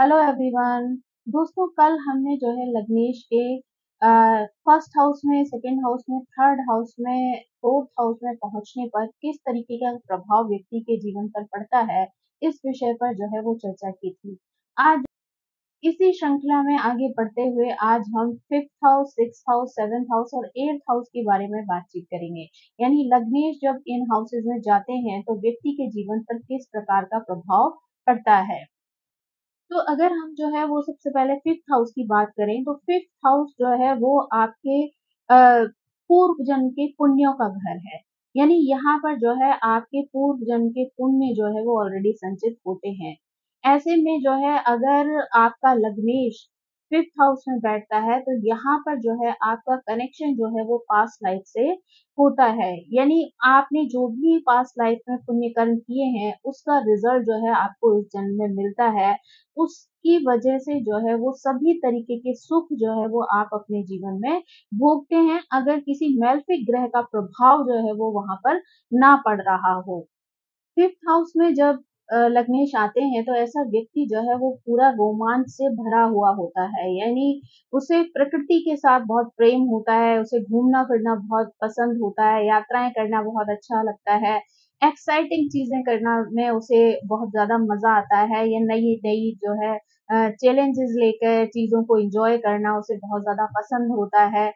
Hello everyone. दोस्तों, कल हमने जो है लग्नेश के फर्स्ट हाउस में, सेकंड हाउस में, थर्ड हाउस में, फोर्थ हाउस में पहुंचने पर किस तरीके का प्रभाव व्यक्ति के जीवन पर पड़ता है, इस विषय पर जो है वो चर्चा की थी। आज इसी श्रृंखला में आगे बढ़ते हुए आज हम fifth house, six house, seventh house और एट्थ हाउस के बारे में बातचीत करेंगे। यानी लग्नेश जब इन हाउसेज में जाते हैं तो व्यक्ति के जीवन पर किस प्रकार का प्रभाव पड़ता है। तो अगर हम जो है वो सबसे पहले फिफ्थ हाउस की बात करें तो फिफ्थ हाउस जो है वो आपके पूर्व जन्म के पुण्यों का घर है। यानी यहाँ पर जो है आपके पूर्व जन्म के पुण्य जो है वो ऑलरेडी संचित होते हैं। ऐसे में जो है अगर आपका लग्नेश फिफ्थ हाउस में बैठता है तो यहाँ पर जो है आपका कनेक्शन जो है वो पास्ट लाइफ से होता है। यानी आपने जो भी पास्ट लाइफ में पुण्य कर्म किए हैं उसका रिजल्ट जो है आपको इस जन्म में मिलता है। उसकी वजह से जो है वो सभी तरीके के सुख जो है वो आप अपने जीवन में भोगते हैं, अगर किसी मैलेफिक ग्रह का प्रभाव जो है वो वहां पर ना पड़ रहा हो। फिफ्थ हाउस में जब लग्नेश आते हैं तो ऐसा व्यक्ति जो है वो पूरा रोमांच से भरा हुआ होता है। यानी उसे प्रकृति के साथ बहुत प्रेम होता है, उसे घूमना फिरना बहुत पसंद होता है, यात्राएं करना बहुत अच्छा लगता है, एक्साइटिंग चीजें करना में उसे बहुत ज्यादा मजा आता है। या नई नई जो है चैलेंजेस लेकर चीजों को एंजॉय करना उसे बहुत ज्यादा पसंद होता है।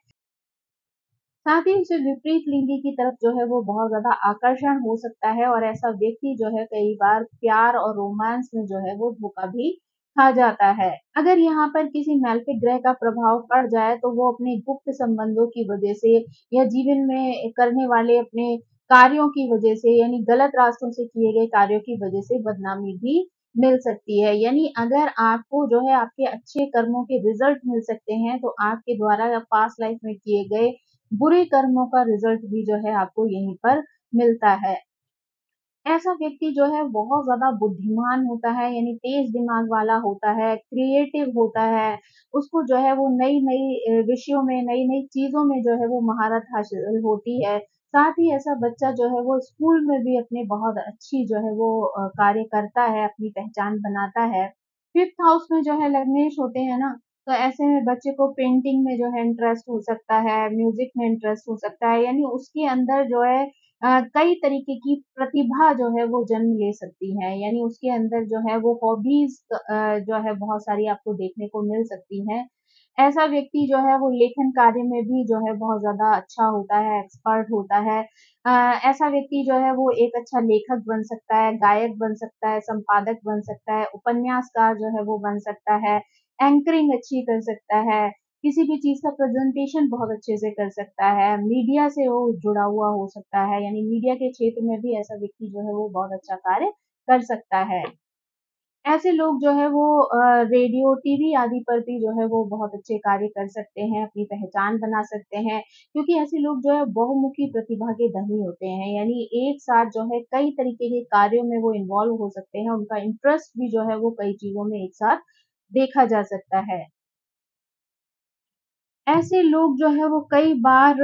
साथ ही उसे विपरीत लिंगी की तरफ जो है वो बहुत ज़्यादा आकर्षण हो सकता है और ऐसा व्यक्ति जो है कई बार प्यार और रोमांस में जो है वो धोखा भी खा जाता है। अगर यहाँ पर किसी मैलेफिक ग्रह का प्रभाव पड़ जाए तो वो अपने गुप्त संबंधों की वजह से या जीवन में करने वाले अपने कार्यों की वजह से, यानी गलत रास्तों से किए गए कार्यों की वजह से बदनामी भी मिल सकती है। यानी अगर आपको जो है आपके अच्छे कर्मों के रिजल्ट मिल सकते हैं तो आपके द्वारा या पास्ट लाइफ में किए गए बुरे कर्मों का रिजल्ट भी जो है आपको यहीं पर मिलता है। ऐसा व्यक्ति जो है बहुत ज़्यादा बुद्धिमान होता है, यानी तेज दिमाग वाला होता है, क्रिएटिव होता है, उसको जो है वो नई-नई विषयों में, नई-नई चीज़ों में जो है वो महारत हासिल होती है। साथ ही ऐसा बच्चा जो है वो स्कूल में भी अपने बहुत अच्छी जो है वो कार्य करता है, अपनी पहचान बनाता है। फिफ्थ हाउस में जो है लग्नेश होते हैं ना, तो ऐसे में बच्चे को पेंटिंग में जो है इंटरेस्ट हो सकता है, म्यूज़िक में इंटरेस्ट हो सकता है, यानी उसके अंदर जो है कई तरीके की प्रतिभा जो है वो जन्म ले सकती है। यानी उसके अंदर जो है वो हॉबीज जो है बहुत सारी आपको देखने को मिल सकती हैं। ऐसा व्यक्ति जो है वो लेखन कार्य में भी जो है बहुत ज़्यादा अच्छा होता है, एक्सपर्ट होता है। ऐसा व्यक्ति जो है वो एक अच्छा लेखक बन सकता है, गायक बन सकता है, संपादक बन सकता है, उपन्यासकार जो है वो बन सकता है, एंकरिंग अच्छी कर सकता है, किसी भी चीज़ का प्रेज़ेंटेशन बहुत अच्छे से कर सकता है, मीडिया से वो जुड़ा हुआ हो सकता है, यानी मीडिया के क्षेत्र में भी ऐसा व्यक्ति जो है वो बहुत अच्छा कार्य कर सकता है। ऐसे लोग जो है वो रेडियो, टीवी आदि पर भी जो है वो बहुत अच्छे कार्य कर सकते हैं, अपनी पहचान बना सकते हैं, क्योंकि ऐसे लोग जो है बहुमुखी प्रतिभा के धनी होते हैं। यानी एक साथ जो है कई तरीके के कार्यों में वो इन्वॉल्व हो सकते हैं, उनका इंटरेस्ट भी जो है वो कई चीज़ों में एक साथ देखा जा सकता है। ऐसे लोग जो है वो कई बार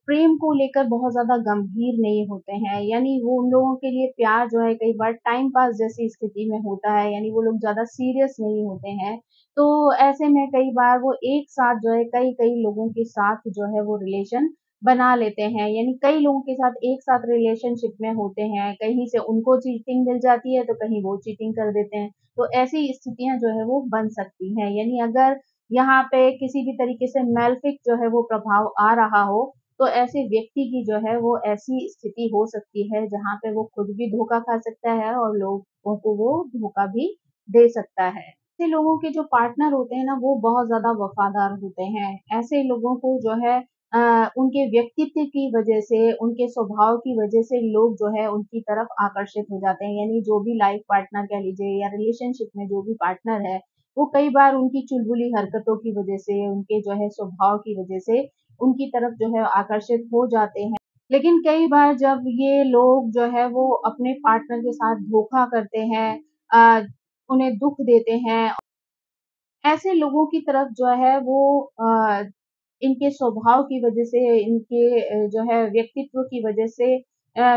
प्रेम को लेकर बहुत ज़्यादा गंभीर नहीं होते हैं, यानी वो उन लोगों के लिए प्यार जो है कई बार टाइम पास जैसी स्थिति में होता है, यानी वो लोग ज़्यादा सीरियस नहीं होते हैं। तो ऐसे में कई बार वो एक साथ जो है कई-कई लोगों के साथ जो है वो रिलेशन बना लेते हैं, यानी कई लोगों के साथ एक साथ रिलेशनशिप में होते हैं, कहीं से उनको चीटिंग मिल जाती है तो कहीं वो चीटिंग कर देते हैं। तो ऐसी स्थितियाँ जो है वो बन सकती हैं, यानी अगर यहाँ पे किसी भी तरीके से मैलेफिक जो है वो प्रभाव आ रहा हो, तो ऐसे व्यक्ति की जो है वो ऐसी स्थिति हो सकती है जहाँ पे वो खुद भी धोखा खा सकता है और लोगों को वो धोखा भी दे सकता है। ऐसे लोगों के जो पार्टनर होते हैं ना वो बहुत ज़्यादा वफ़ादार होते हैं। ऐसे लोगों को जो है उनके व्यक्तित्व की वजह से, उनके स्वभाव की वजह से लोग जो है उनकी तरफ आकर्षित हो जाते हैं। यानी जो भी लाइफ़ पार्टनर कह लीजिए या रिलेशनशिप में जो भी पार्टनर है, वो कई बार उनकी चुलबुली हरकतों की वजह से, उनके जो है स्वभाव की वजह से उनकी तरफ जो है आकर्षित हो जाते हैं। लेकिन कई बार जब ये लोग जो है वो अपने पार्टनर के साथ धोखा करते हैं, अ, उन्हें दुःख देते हैं, ऐसे लोगों की तरफ जो है वो इनके स्वभाव की वजह से, इनके जो है व्यक्तित्व की वजह से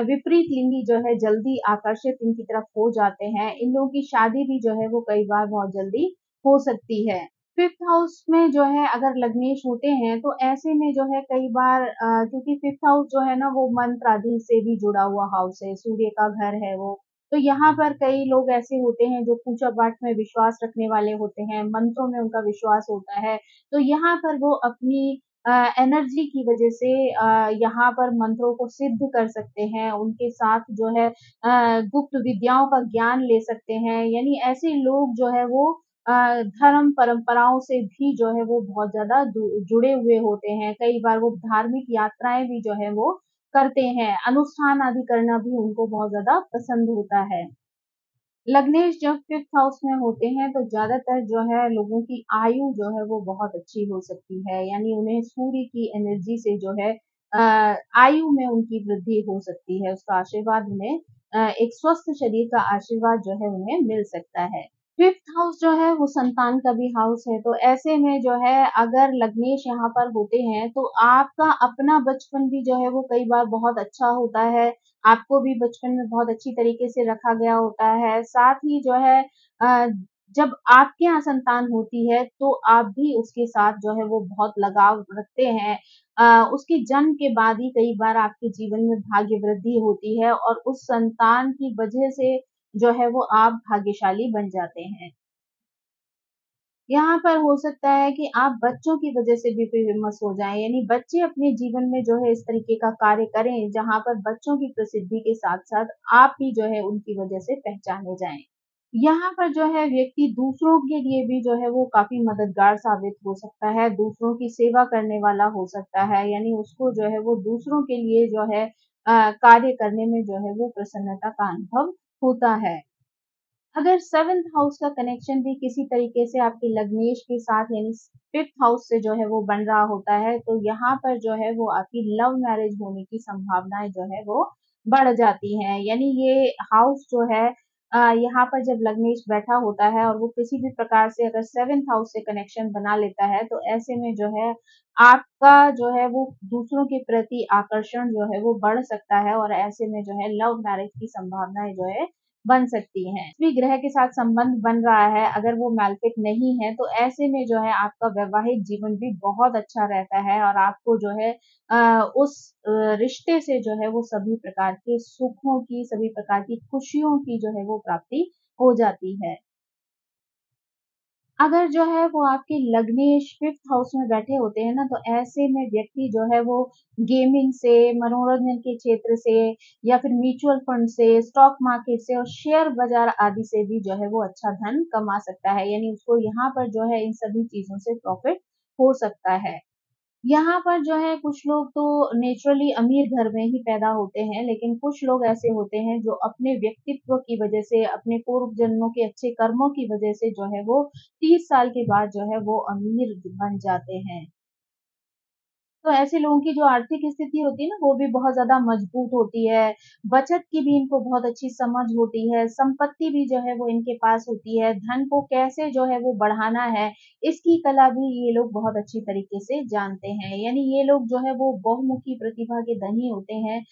विपरीत लिंगी जो है जल्दी आकर्षित इनकी तरफ हो जाते हैं। इन लोगों की शादी भी जो है वो कई बार बहुत जल्दी हो सकती है। फ़िफ्थ हाउस में जो है अगर लग्नेश होते हैं तो ऐसे में जो है कई बार क्योंकि फ़िफ्थ हाउस जो है ना वो मंत्र आदि से भी जुड़ा हुआ हाउस है, सूर्य का घर है वो। तो यहाँ पर कई लोग ऐसे होते हैं जो पूजा-पाठ में विश्वास रखने वाले होते हैं, मंत्रों में उनका विश्वास होता है। तो यहाँ पर वो अपनी एनर्जी की वजह से यहाँ पर मंत्रों को सिद्ध कर सकते हैं, उनके साथ जो है गुप्त विद्याओं का ज्ञान ले सकते हैं। यानी ऐसे लोग जो है वो धर्म परंपराओं से भी जो है वो बहुत ज़्यादा जुड़े हुए होते हैं। कई बार वो धार्मिक यात्राएँ भी जो है वो करते हैं। अनुष्ठान आदि करना भी उनको बहुत ज़्यादा पसंद होता है। लग्नेश जब फ़िफ्थ हाउस में होते हैं तो ज़्यादातर जो है लोगों की आयु जो है वो बहुत अच्छी हो सकती है। यानी उन्हें सूर्य की एनर्जी से जो है आयु में उनकी वृद्धि हो सकती है। उसका आशीर्वाद उन्हें एक स्वस्थ शरीर का आशीर्वाद जो है उन्हें मिल सकता है। फ़िफ्थ हाउस जो है वो संतान का भी हाउस है, तो ऐसे में जो है अगर लग्नेश यहाँ पर होते हैं, तो आपका अपना बचपन भी जो है वो कई बार बहुत अच्छा होता है। आपको भी बचपन में बहुत अच्छी तरीके से रखा गया होता है। साथ ही जो है अ, जब आपके यहाँ संतान होती है, तो आप भी उसके साथ जो है वो बहुत लगाव रखते हैं। उसके जन्म के बाद ही कई बार आपके जीवन में भाग्य वृद्धि होती है और उस संतान की वजह से जो है वो आप भाग्यशाली बन जाते हैं। यहाँ पर हो सकता है कि आप बच्चों की वजह से भी फेमस हो जाएँ, यानी बच्चे अपने जीवन में जो है इस तरीके का कार्य करें, जहाँ पर बच्चों की प्रसिद्धि के साथ-साथ आप भी जो है उनकी वजह से पहचाने जाएँ। यहाँ पर जो है व्यक्ति दूसरों के लिए भी जो है वो काफ़ी मददगार साबित हो सकता है, दूसरों की सेवा करने वाला हो सकता है, यानी उसको जो है वो दूसरों के लिए जो है कार्य करने में जो है वो प्रसन्नता का अनुभव होता है। अगर सेवंथ हाउस का कनेक्शन भी किसी तरीके से आपके लग्नेश के साथ यानी फिफ्थ हाउस से जो है वो बन रहा होता है, तो यहाँ पर जो है वो आपकी लव मैरिज होने की संभावनाएँ जो है वो बढ़ जाती हैं। यानी ये हाउस जो है यहाँ पर जब लग्नेश बैठा होता है और वो किसी भी प्रकार से अगर सेवंथ हाउस से कनेक्शन बना लेता है, तो ऐसे में जो है आपका जो है वो दूसरों के प्रति आकर्षण जो है वो बढ़ सकता है और ऐसे में जो है लव मैरिज की संभावनाएँ जो है बन सकती हैं। जिस भी ग्रह के साथ संबंध बन रहा है, अगर वो मैलेफिक नहीं है, तो ऐसे में जो है आपका वैवाहिक जीवन भी बहुत अच्छा रहता है और आपको जो है उस रिश्ते से जो है वो सभी प्रकार के सुखों की, सभी प्रकार की खुशियों की जो है वो प्राप्ति हो जाती है। अगर जो है वो आपके लग्नेश फ़िफ्थ हाउस में बैठे होते हैं ना, तो ऐसे में व्यक्ति जो है वो गेमिंग से, मनोरंजन के क्षेत्र से या फिर म्यूचुअल फंड से, स्टॉक मार्केट से और शेयर बाज़ार आदि से भी जो है वो अच्छा धन कमा सकता है। यानी उसको यहाँ पर जो है इन सभी चीज़ों से प्रॉफ़िट हो सकता है। यहाँ पर जो है कुछ लोग तो नेचुरली अमीर घर में ही पैदा होते हैं, लेकिन कुछ लोग ऐसे होते हैं जो अपने व्यक्तित्व की वजह से, अपने पूर्व जन्मों के अच्छे कर्मों की वजह से जो है वो 30 साल के बाद जो है वो अमीर बन जाते हैं। तो ऐसे लोगों की जो आर्थिक स्थिति होती है ना, वो भी बहुत ज़्यादा मजबूत होती है। बचत की भी इनको बहुत अच्छी समझ होती है, संपत्ति भी जो है वो इनके पास होती है, धन को कैसे जो है वो बढ़ाना है, इसकी कला भी ये लोग बहुत अच्छी तरीके से जानते हैं। यानी ये लोग जो है वो बहुमुखी प्रतिभा के धनी होते हैं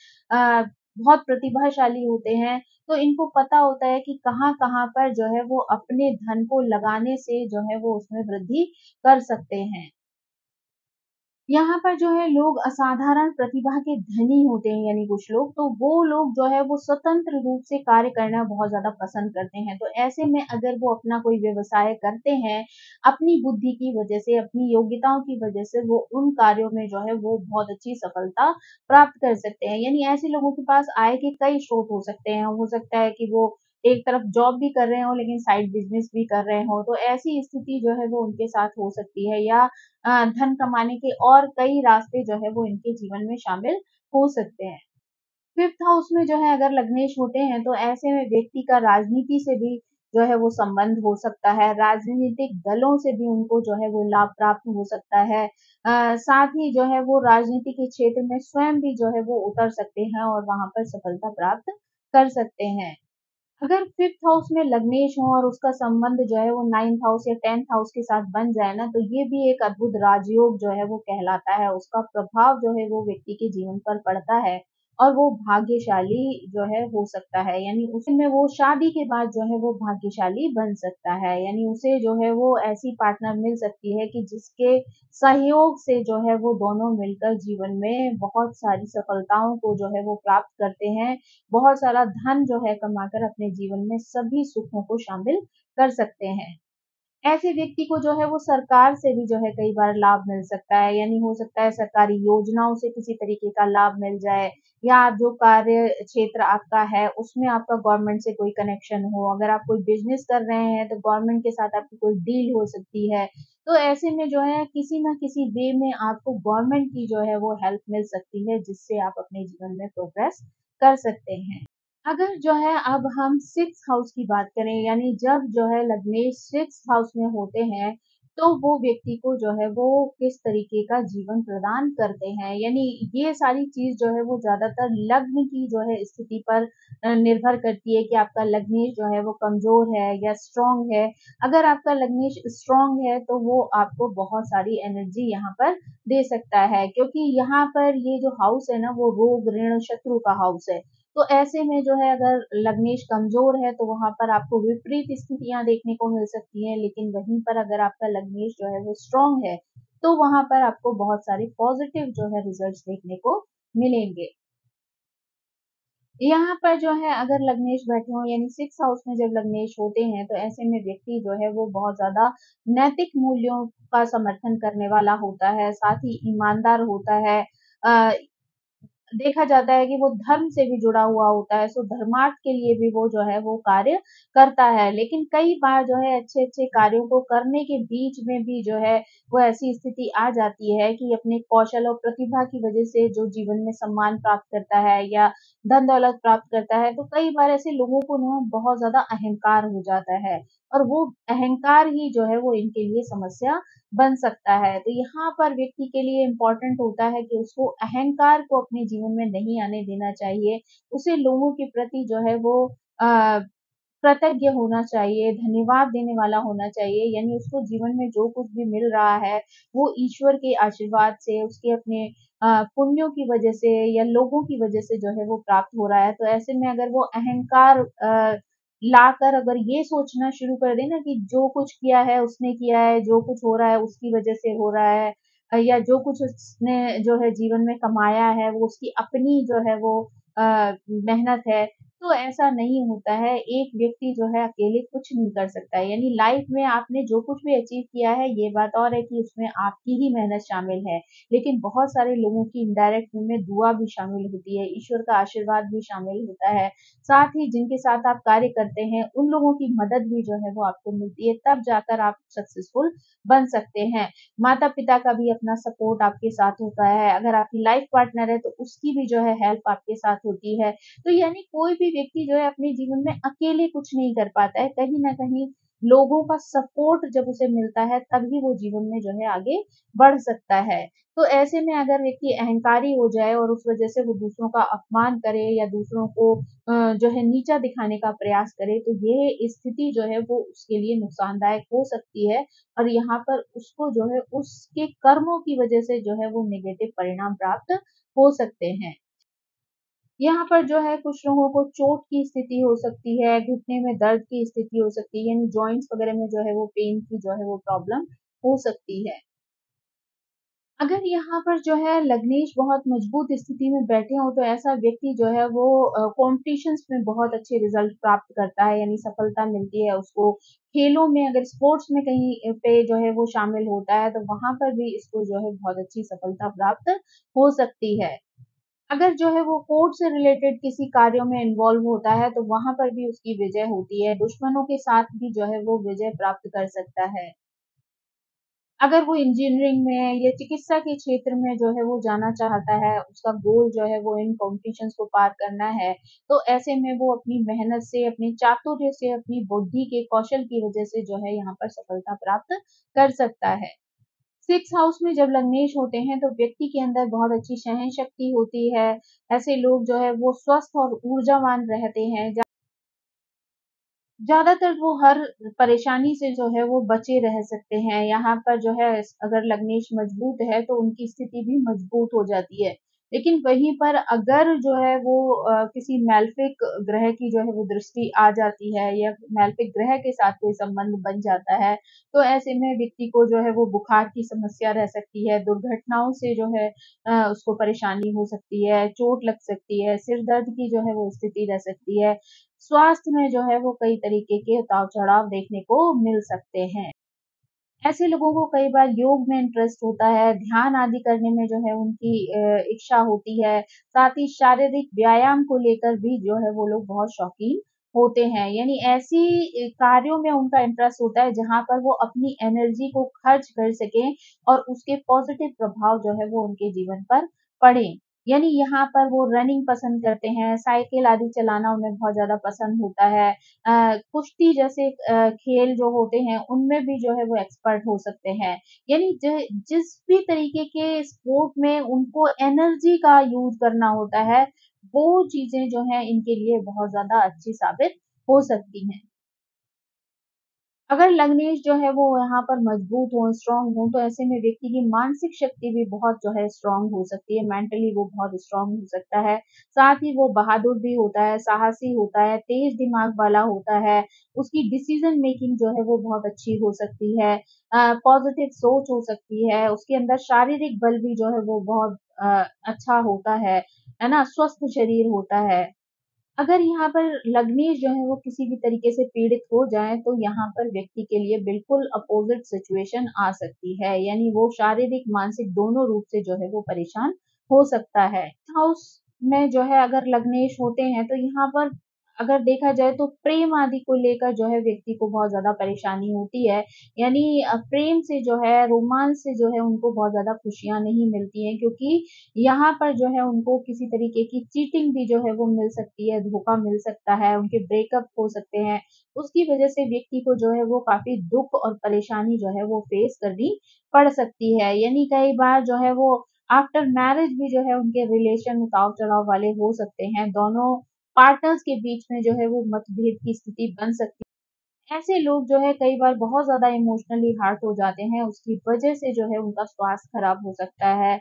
बहुत प्रतिभाशाली होते हैं, तो इनको पता होता है कि कहाँ-कहाँ पर जो है वो अपने धन को लगाने से जो है वो उसमें वृद्धि कर सकते हैं। यहाँ पर जो है लोग असाधारण प्रतिभा के धनी होते हैं यानी कुछ लोग, तो वो लोग जो है वो स्वतंत्र रूप से कार्य करना बहुत ज़्यादा पसंद करते हैं। तो ऐसे में अगर वो अपना कोई व्यवसाय करते हैं, अपनी बुद्धि की वजह से, अपनी योग्यताओं की वजह से वो उन कार्यों में जो है वो बहुत अच्छी सफलता प्राप्त कर सकते हैं। यानी ऐसे लोगों के पास आय के कई स्रोत हो सकते हैं। हो सकता है कि वो एक तरफ जॉब भी कर रहे हों, लेकिन साइड बिज़नेस भी कर रहे हों। तो ऐसी स्थिति जो है वो उनके साथ हो सकती है या धन कमाने के और कई रास्ते जो है वो इनके जीवन में शामिल हो सकते हैं। फ़िफ्थ हाउस में जो है अगर लग्नेश होते हैं तो ऐसे में व्यक्ति का राजनीति से भी जो है वो संबंध हो सकता है, राजनीतिक दलों से भी उनको जो है वो लाभ प्राप्त हो सकता है। साथ ही जो है वो राजनीति के क्षेत्र में स्वयं भी जो है वो उतर सकते हैं और वहाँ पर सफलता प्राप्त कर सकते हैं। अगर फ़िफ्थ हाउस में लग्नेश हो और उसका संबंध जो है वो नाइन्थ हाउस या 10th हाउस के साथ बन जाए ना, तो ये भी एक अद्भुत राजयोग जो है वो कहलाता है। उसका प्रभाव जो है वो व्यक्ति के जीवन पर पड़ता है। और वो भाग्यशाली जो है हो सकता है, यानी उसमें वो शादी के बाद जो है वो भाग्यशाली बन सकता है, यानी उसे जो है वो ऐसी पार्टनर मिल सकती है कि जिसके सहयोग से जो है वो दोनों मिलकर जीवन में बहुत सारी सफलताओं को जो है वो प्राप्त करते हैं, बहुत सारा धन जो है कमाकर अपने जीवन में सभी सुखों को शामिल कर सकते हैं। ऐसे व्यक्ति को जो है वो सरकार से भी जो है कई बार लाभ मिल सकता है, यानी हो सकता है सरकारी योजनाओं से किसी तरीके का लाभ मिल जाए, या आप जो कार्य क्षेत्र आपका है उसमें आपका गवर्नमेंट से कोई कनेक्शन हो। अगर आप कोई बिजनेस कर रहे हैं तो गवर्नमेंट के साथ आपकी कोई डील हो सकती है। तो ऐसे में जो है किसी न किसी वे में आपको गवर्नमेंट की जो है वो हेल्प मिल सकती है, जिससे आप अपने जीवन में प्रोग्रेस कर सकते हैं। अगर जो है अब हम 6th हाउस की बात करें, यानी जब जो है लग्नेश 6th हाउस में होते हैं, तो वो व्यक्ति को जो है वो किस तरीके का जीवन प्रदान करते हैं, यानी ये सारी चीज़ जो है वो ज़्यादातर लग्न की जो है स्थिति पर निर्भर करती है कि आपका लग्नेश जो है वो कमज़ोर है या स्ट्रॉन्ग है। अगर आपका लग्नेश स्ट्रॉन्ग है, तो वो आपको बहुत सारी एनर्जी यहाँ पर दे सकता है, क्योंकि यहाँ पर ये जो हाउस है ना, वो रोग, ऋण, शत्रु का हाउस है। तो ऐसे में जो है अगर लग्नेश कमज़ोर है, तो वहाँ पर आपको विपरीत स्थितियाँ देखने को मिल सकती हैं, लेकिन वहीं पर अगर आपका लग्नेश जो है वो स्ट्रॉन्ग है, तो वहाँ पर आपको बहुत सारे पॉज़िटिव जो है रिज़ल्ट्स देखने को मिलेंगे। यहाँ पर जो है अगर लग्नेश बैठे हों, यानी 6th हाउस में जब लग्नेश होते हैं, तो ऐसे में व्यक्ति जो है वो बहुत ज़्यादा नैतिक मूल्यों का समर्थन करने वाला होता है, साथ ही ईमानदार होता है। अ, देखा जाता है कि वो धर्म से भी जुड़ा हुआ होता है, सो धर्मार्थ के लिए भी वो जो है वो कार्य करता है। लेकिन कई बार जो है अच्छे-अच्छे कार्यों को करने के बीच में भी जो है वो ऐसी स्थिति आ जाती है कि अपने कौशल और प्रतिभा की वजह से जो जीवन में सम्मान प्राप्त करता है या धन-दौलत प्राप्त करता है, तो कई बार ऐसे लोगों को ना बहुत ज़्यादा अहंकार हो जाता है, और वो अहंकार ही जो है वो इनके लिए समस्या बन सकता है। तो यहाँ पर व्यक्ति के लिए इम्पोर्टेंट होता है कि उसको अहंकार को अपने जीवन में नहीं आने देना चाहिए। उसे लोगों के प्रति जो है वो अ, कृतज्ञ होना चाहिए, धन्यवाद देने वाला होना चाहिए, यानी उसको जीवन में जो कुछ भी मिल रहा है, वो ईश्वर के आशीर्वाद से, उसके अपने पुण्यों की वजह से या लोगों की वजह से जो है वो प्राप्त हो रहा है। तो ऐसे में अगर वो अहंकार लाकर अगर ये सोचना शुरू कर दे ना कि जो कुछ किया है उसने किया है, जो कुछ हो रहा है उसकी वजह से हो रहा है, या जो कुछ उसने जो है जीवन में कमाया है वो उसकी अपनी जो है वो मेहनत है, तो ऐसा नहीं होता है। एक व्यक्ति जो है अकेले कुछ नहीं कर सकता है, यानी लाइफ में आपने जो कुछ भी अचीव किया है, ये बात और है कि उसमें आपकी ही मेहनत शामिल है। लेकिन बहुत सारे लोगों की इनडायरेक्ट वे में दुआ भी शामिल होती है, ईश्वर का आशीर्वाद भी शामिल होता है। साथ ही जिनके साथ आप कार्य करते हैं, उन लोगों की मदद भी जो है वो आपको मिलती है, तब जाकर आप सक्सेसफुल बन सकते हैं। माता-पिता का भी अपना सपोर्ट आपके साथ होता है, अगर आपकी लाइफ पार्टनर है, तो उसकी भी जो है हेल्प आपके साथ होती है। तो यानी कोई भी व्यक्ति जो है अपने जीवन में अकेले कुछ नहीं कर पाता है, कहीं न कहीं लोगों का सपोर्ट जब उसे मिलता है, तभी वो जीवन में जो है आगे बढ़ सकता है। तो ऐसे में अगर व्यक्ति अहंकारी हो जाए और उस वजह से वो दूसरों का अपमान करे या दूसरों को जो है नीचा दिखाने का प्रयास करे, तो ये स्थिति जो है वो उसके लिए नुकसानदायक हो सकती है, और यहाँ पर उसको जो है उसके कर्मों की वजह से जो है वो नेगेटिव परिणाम प्राप्त हो सकते हैं। यहाँ पर जो है कुछ लोगों को चोट की स्थिति हो सकती है, घुटने में दर्द की स्थिति हो सकती है, यानी जॉइंट्स वगैरह में जो है वो पेन की जो है वो प्रॉब्लम हो सकती है। अगर यहाँ पर जो है लग्नेश बहुत मजबूत स्थिति में बैठे हों, तो ऐसा व्यक्ति जो है वो कॉम्पिटिशन्स में बहुत अच्छे रिज़ल्ट प्राप्त करता है, यानी सफलता मिलती है उसको। खेलों में अगर स्पोर्ट्स में कहीं पे जो है वो शामिल होता है, तो वहाँ पर भी इसको जो है बहुत अच्छी सफलता प्राप्त हो सकती है। अगर जो है वो कोर्ट से रिलेटेड किसी कार्यों में इन्वॉल्व होता है, तो वहाँ पर भी उसकी विजय होती है। दुश्मनों के साथ भी जो है वो विजय प्राप्त कर सकता है। अगर वो इंजीनियरिंग में या चिकित्सा के क्षेत्र में जो है वो जाना चाहता है, उसका गोल जो है वो इन कॉम्पिटिशन्स को पार करना है, तो ऐसे में वो अपनी मेहनत से, अपनी चातुर्य से, अपनी बुद्धि के कौशल की वजह से जो है यहाँ पर सफलता प्राप्त कर सकता है। 6th हाउस में जब लग्नेश होते हैं, तो व्यक्ति के अंदर बहुत अच्छी सहन शक्ति होती है। ऐसे लोग जो है वो स्वस्थ और ऊर्जावान रहते हैं। ज़्यादातर वो हर परेशानी से जो है वो बचे रह सकते हैं। यहाँ पर जो है अगर लग्नेश मजबूत है, तो उनकी स्थिति भी मजबूत हो जाती है। लेकिन वहीं पर अगर जो है वो किसी मैलेफिक ग्रह की जो है वो दृष्टि आ जाती है या मैलेफिक ग्रह के साथ कोई संबंध बन जाता है, तो ऐसे में व्यक्ति को जो है वो बुखार की समस्या रह सकती है, दुर्घटनाओं से जो है उसको परेशानी हो सकती है, चोट लग सकती है, सिर दर्द की जो है वो स्थिति रह सकती है। स्वास्थ्य में जो है वो कई तरीके के उतार-चढ़ाव देखने को मिल सकते हैं। ऐसे लोगों को कई बार योग में इंटरेस्ट होता है, ध्यान आदि करने में जो है उनकी इच्छा होती है, साथ ही शारीरिक व्यायाम को लेकर भी जो है वो लोग बहुत शौकीन होते हैं। यानी ऐसी कार्यों में उनका इंटरेस्ट होता है जहाँ पर वो अपनी एनर्जी को खर्च कर सकें और उसके पॉजिटिव प्रभाव जो है वो उनके जीवन पर पड़े। यानी यहाँ पर वो रनिंग पसंद करते हैं, साइकिल आदि चलाना उन्हें बहुत ज़्यादा पसंद होता है। कुश्ती जैसे खेल जो होते हैं उनमें भी जो है वो एक्सपर्ट हो सकते हैं। यानी जिस भी तरीके के स्पोर्ट में उनको एनर्जी का यूज़ करना होता है, वो चीज़ें जो हैं इनके लिए बहुत ज़्यादा अच्छी साबित हो सकती हैं। अगर लग्नेश जो है वो यहाँ पर मजबूत हो, स्ट्रॉन्ग हो, तो ऐसे में व्यक्ति की मानसिक शक्ति भी बहुत जो है स्ट्रॉन्ग हो सकती है, मेंटली वो बहुत स्ट्रॉन्ग हो सकता है। साथ ही वो बहादुर भी होता है, साहसी होता है, तेज दिमाग वाला होता है, उसकी डिसीजन मेकिंग जो है वो बहुत अच्छी हो सकती है। पॉजिटिव सोच हो सकती है, उसके अंदर शारीरिक बल भी जो है वो बहुत अच्छा होता है ना? स्वस्थ शरीर होता है। अगर यहाँ पर लग्नेश जो है वो किसी भी तरीके से पीड़ित हो जाए तो यहाँ पर व्यक्ति के लिए बिल्कुल अपोजिट सिचुएशन आ सकती है, यानी वो शारीरिक मानसिक दोनों रूप से जो है वो परेशान हो सकता है। हाउस में जो है अगर लग्नेश होते हैं तो यहाँ पर अगर देखा जाए तो प्रेम आदि को लेकर जो है व्यक्ति को बहुत ज्यादा परेशानी होती है। यानी प्रेम से जो है रोमांस से जो है उनको बहुत ज्यादा खुशियां नहीं मिलती हैं, क्योंकि यहाँ पर जो है उनको किसी तरीके की चीटिंग भी जो है वो मिल सकती है, धोखा मिल सकता है, उनके ब्रेकअप हो सकते हैं। उसकी वजह से व्यक्ति को जो है वो काफ़ी दुःख और परेशानी जो है वो फेस करनी पड़ सकती है। यानी कई बार जो है वो आफ्टर मैरिज भी जो है उनके रिलेशन उतार-चढ़ाव वाले हो सकते हैं। दोनों पार्टनर्स के बीच में जो है वो मतभेद की स्थिति बन सकती है। ऐसे लोग जो है कई बार बहुत ज़्यादा इमोशनली हर्ट हो जाते हैं, उसकी वजह से जो है उनका स्वास्थ्य खराब हो सकता है।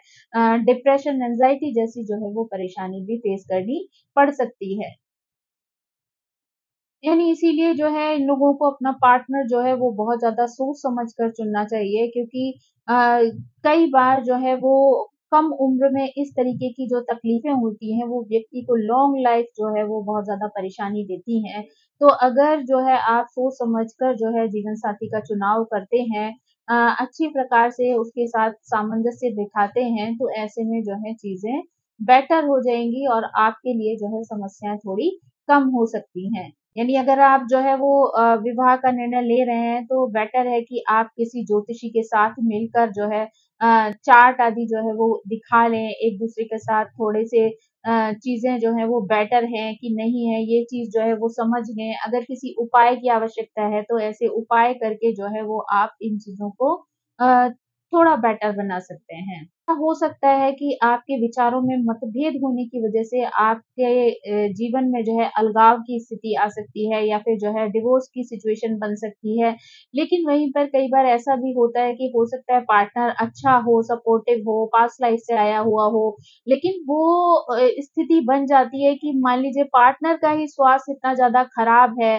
डिप्रेशन, एंग्ज़ायटी जैसी जो है वो परेशानी भी फेस करनी पड़ सकती है। यानी इसीलिए जो है इन लोगों को अपना पार्टनर जो है वो बहुत ज़्यादा सोच समझ कर चुनना चाहिए, क्योंकि कई बार जो है वो कम उम्र में इस तरीके की जो तकलीफ़ें होती हैं वो व्यक्ति को लॉन्ग लाइफ़ जो है वो बहुत ज़्यादा परेशानी देती हैं। तो अगर जो है आप सोच समझ कर जो है जीवन साथी का चुनाव करते हैं, अच्छी प्रकार से उसके साथ सामंजस्य बिठाते हैं, तो ऐसे में जो है चीज़ें बेटर हो जाएँगी और आपके लिए जो है समस्याएँ थोड़ी कम हो सकती हैं। यानी अगर आप जो है वो विवाह का निर्णय ले रहे हैं तो बेटर है कि आप किसी ज्योतिषी के साथ मिलकर जो है चार्ट आदि जो है वो दिखा लें, एक-दूसरे के साथ थोड़े से चीज़ें जो हैं वो बेटर हैं कि नहीं है, ये चीज़ जो है वो समझ लें। अगर किसी उपाय की आवश्यकता है तो ऐसे उपाय करके जो है वो आप इन चीज़ों को अ, थोड़ा बेटर बना सकते हैं। हो सकता है कि आपके विचारों में मतभेद होने की वजह से आपके जीवन में जो है अलगाव की स्थिति आ सकती है या फिर जो है डिवोर्स की सिचुएशन बन सकती है। लेकिन वहीं पर कई बार ऐसा भी होता है कि हो सकता है पार्टनर अच्छा हो, सपोर्टिव हो, पास्ट लाइफ से आया हुआ हो, लेकिन वो स्थिति बन जाती है कि मान लीजिए पार्टनर का ही स्वास्थ्य इतना ज़्यादा खराब है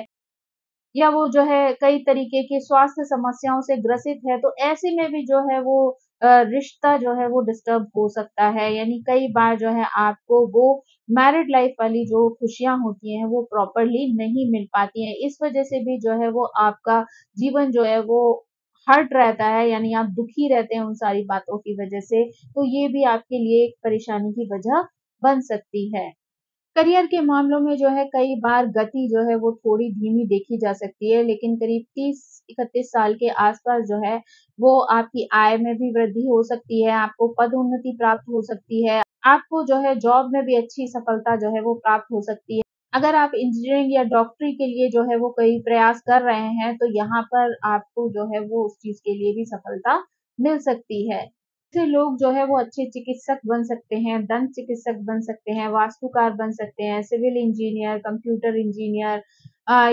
या वो जो है कई तरीके की स्वास्थ्य समस्याओं से ग्रसित है, तो ऐसे में भी जो है वो रिश्ता जो है वो डिस्टर्ब हो सकता है। यानी कई बार जो है आपको वो मैरिड लाइफ़ वाली जो खुशियाँ होती हैं, वो प्रॉपरली नहीं मिल पाती हैं। इस वजह से भी जो है वो आपका जीवन जो है वो हर्ट रहता है, यानी आप दुखी रहते हैं उन सारी बातों की वजह से, तो ये भी आपके लिए एक परेशानी की वजह बन सकती है। करियर के मामलों में जो है कई बार गति जो है वो थोड़ी धीमी देखी जा सकती है, लेकिन करीब 30-31 साल के आस-पास जो है वो आपकी आय में भी वृद्धि हो सकती है, आपको पदोन्नति प्राप्त हो सकती है, आपको जो है जॉब में भी अच्छी सफलता जो है वो प्राप्त हो सकती है। अगर आप इंजीनियरिंग या डॉक्टरी के लिए जो है वो कई प्रयास कर रहे हैं, तो यहाँ पर आपको जो है वो उस चीज़ के लिए भी सफलता मिल सकती है। ऐसे लोग जो है वो अच्छे चिकित्सक बन सकते हैं, दंत चिकित्सक बन सकते हैं, वास्तुकार बन सकते हैं, सिविल इंजीनियर, कंप्यूटर इंजीनियर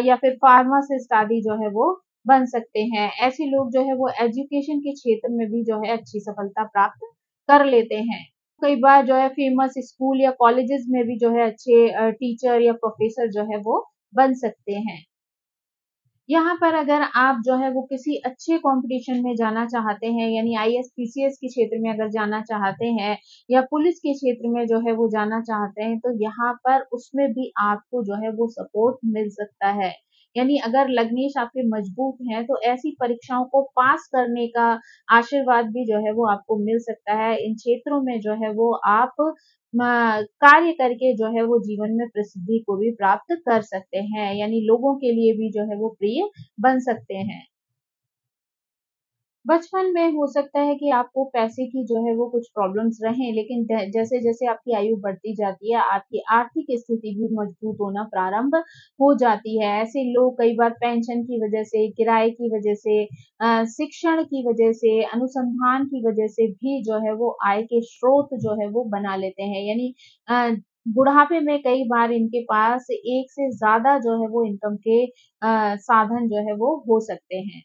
या फिर फार्मासिस्ट आदि जो है वो बन सकते हैं। ऐसे लोग जो है वो एजुकेशन के क्षेत्र में भी जो है अच्छी सफलता प्राप्त कर लेते हैं। कई बार जो है फेमस स्कूल या कॉलेजेस में भी जो है अच्छे टीचर या प्रोफेसर जो है वो बन सकते हैं। यहाँ पर अगर आप जो है वो किसी अच्छे कॉम्पिटिशन में जाना चाहते हैं, यानी आईएएस, पीसीएस के क्षेत्र में अगर जाना चाहते हैं या पुलिस के क्षेत्र में जो है वो जाना चाहते हैं, तो यहाँ पर उसमें भी आपको जो है वो सपोर्ट मिल सकता है। यानी अगर लग्नेश आपके मजबूत हैं, तो ऐसी परीक्षाओं को पास करने का आशीर्वाद भी जो है वो आपको मिल सकता है। इन क्षेत्रों में जो है वो आप म कार्य करके जो है वो जीवन में प्रसिद्धि को भी प्राप्त कर सकते हैं, यानी लोगों के लिए भी जो है वो प्रिय बन सकते हैं। बचपन में हो सकता है कि आपको पैसे की जो है वो कुछ प्रॉब्लम्स रहें, लेकिन जैसे-जैसे आपकी आयु बढ़ती जाती है, आपकी आर्थिक स्थिति भी मजबूत होना प्रारंभ हो जाती है। ऐसे लोग कई बार पेंशन की वजह से, किराए की वजह से, शिक्षण की वजह से, अनुसंधान की वजह से भी जो है वो आय के स्रोत जो है वो बना लेते हैं। यानी बुढ़ापे में कई बार इनके पास एक से ज़्यादा जो है वो इनकम के साधन जो है वो हो सकते हैं।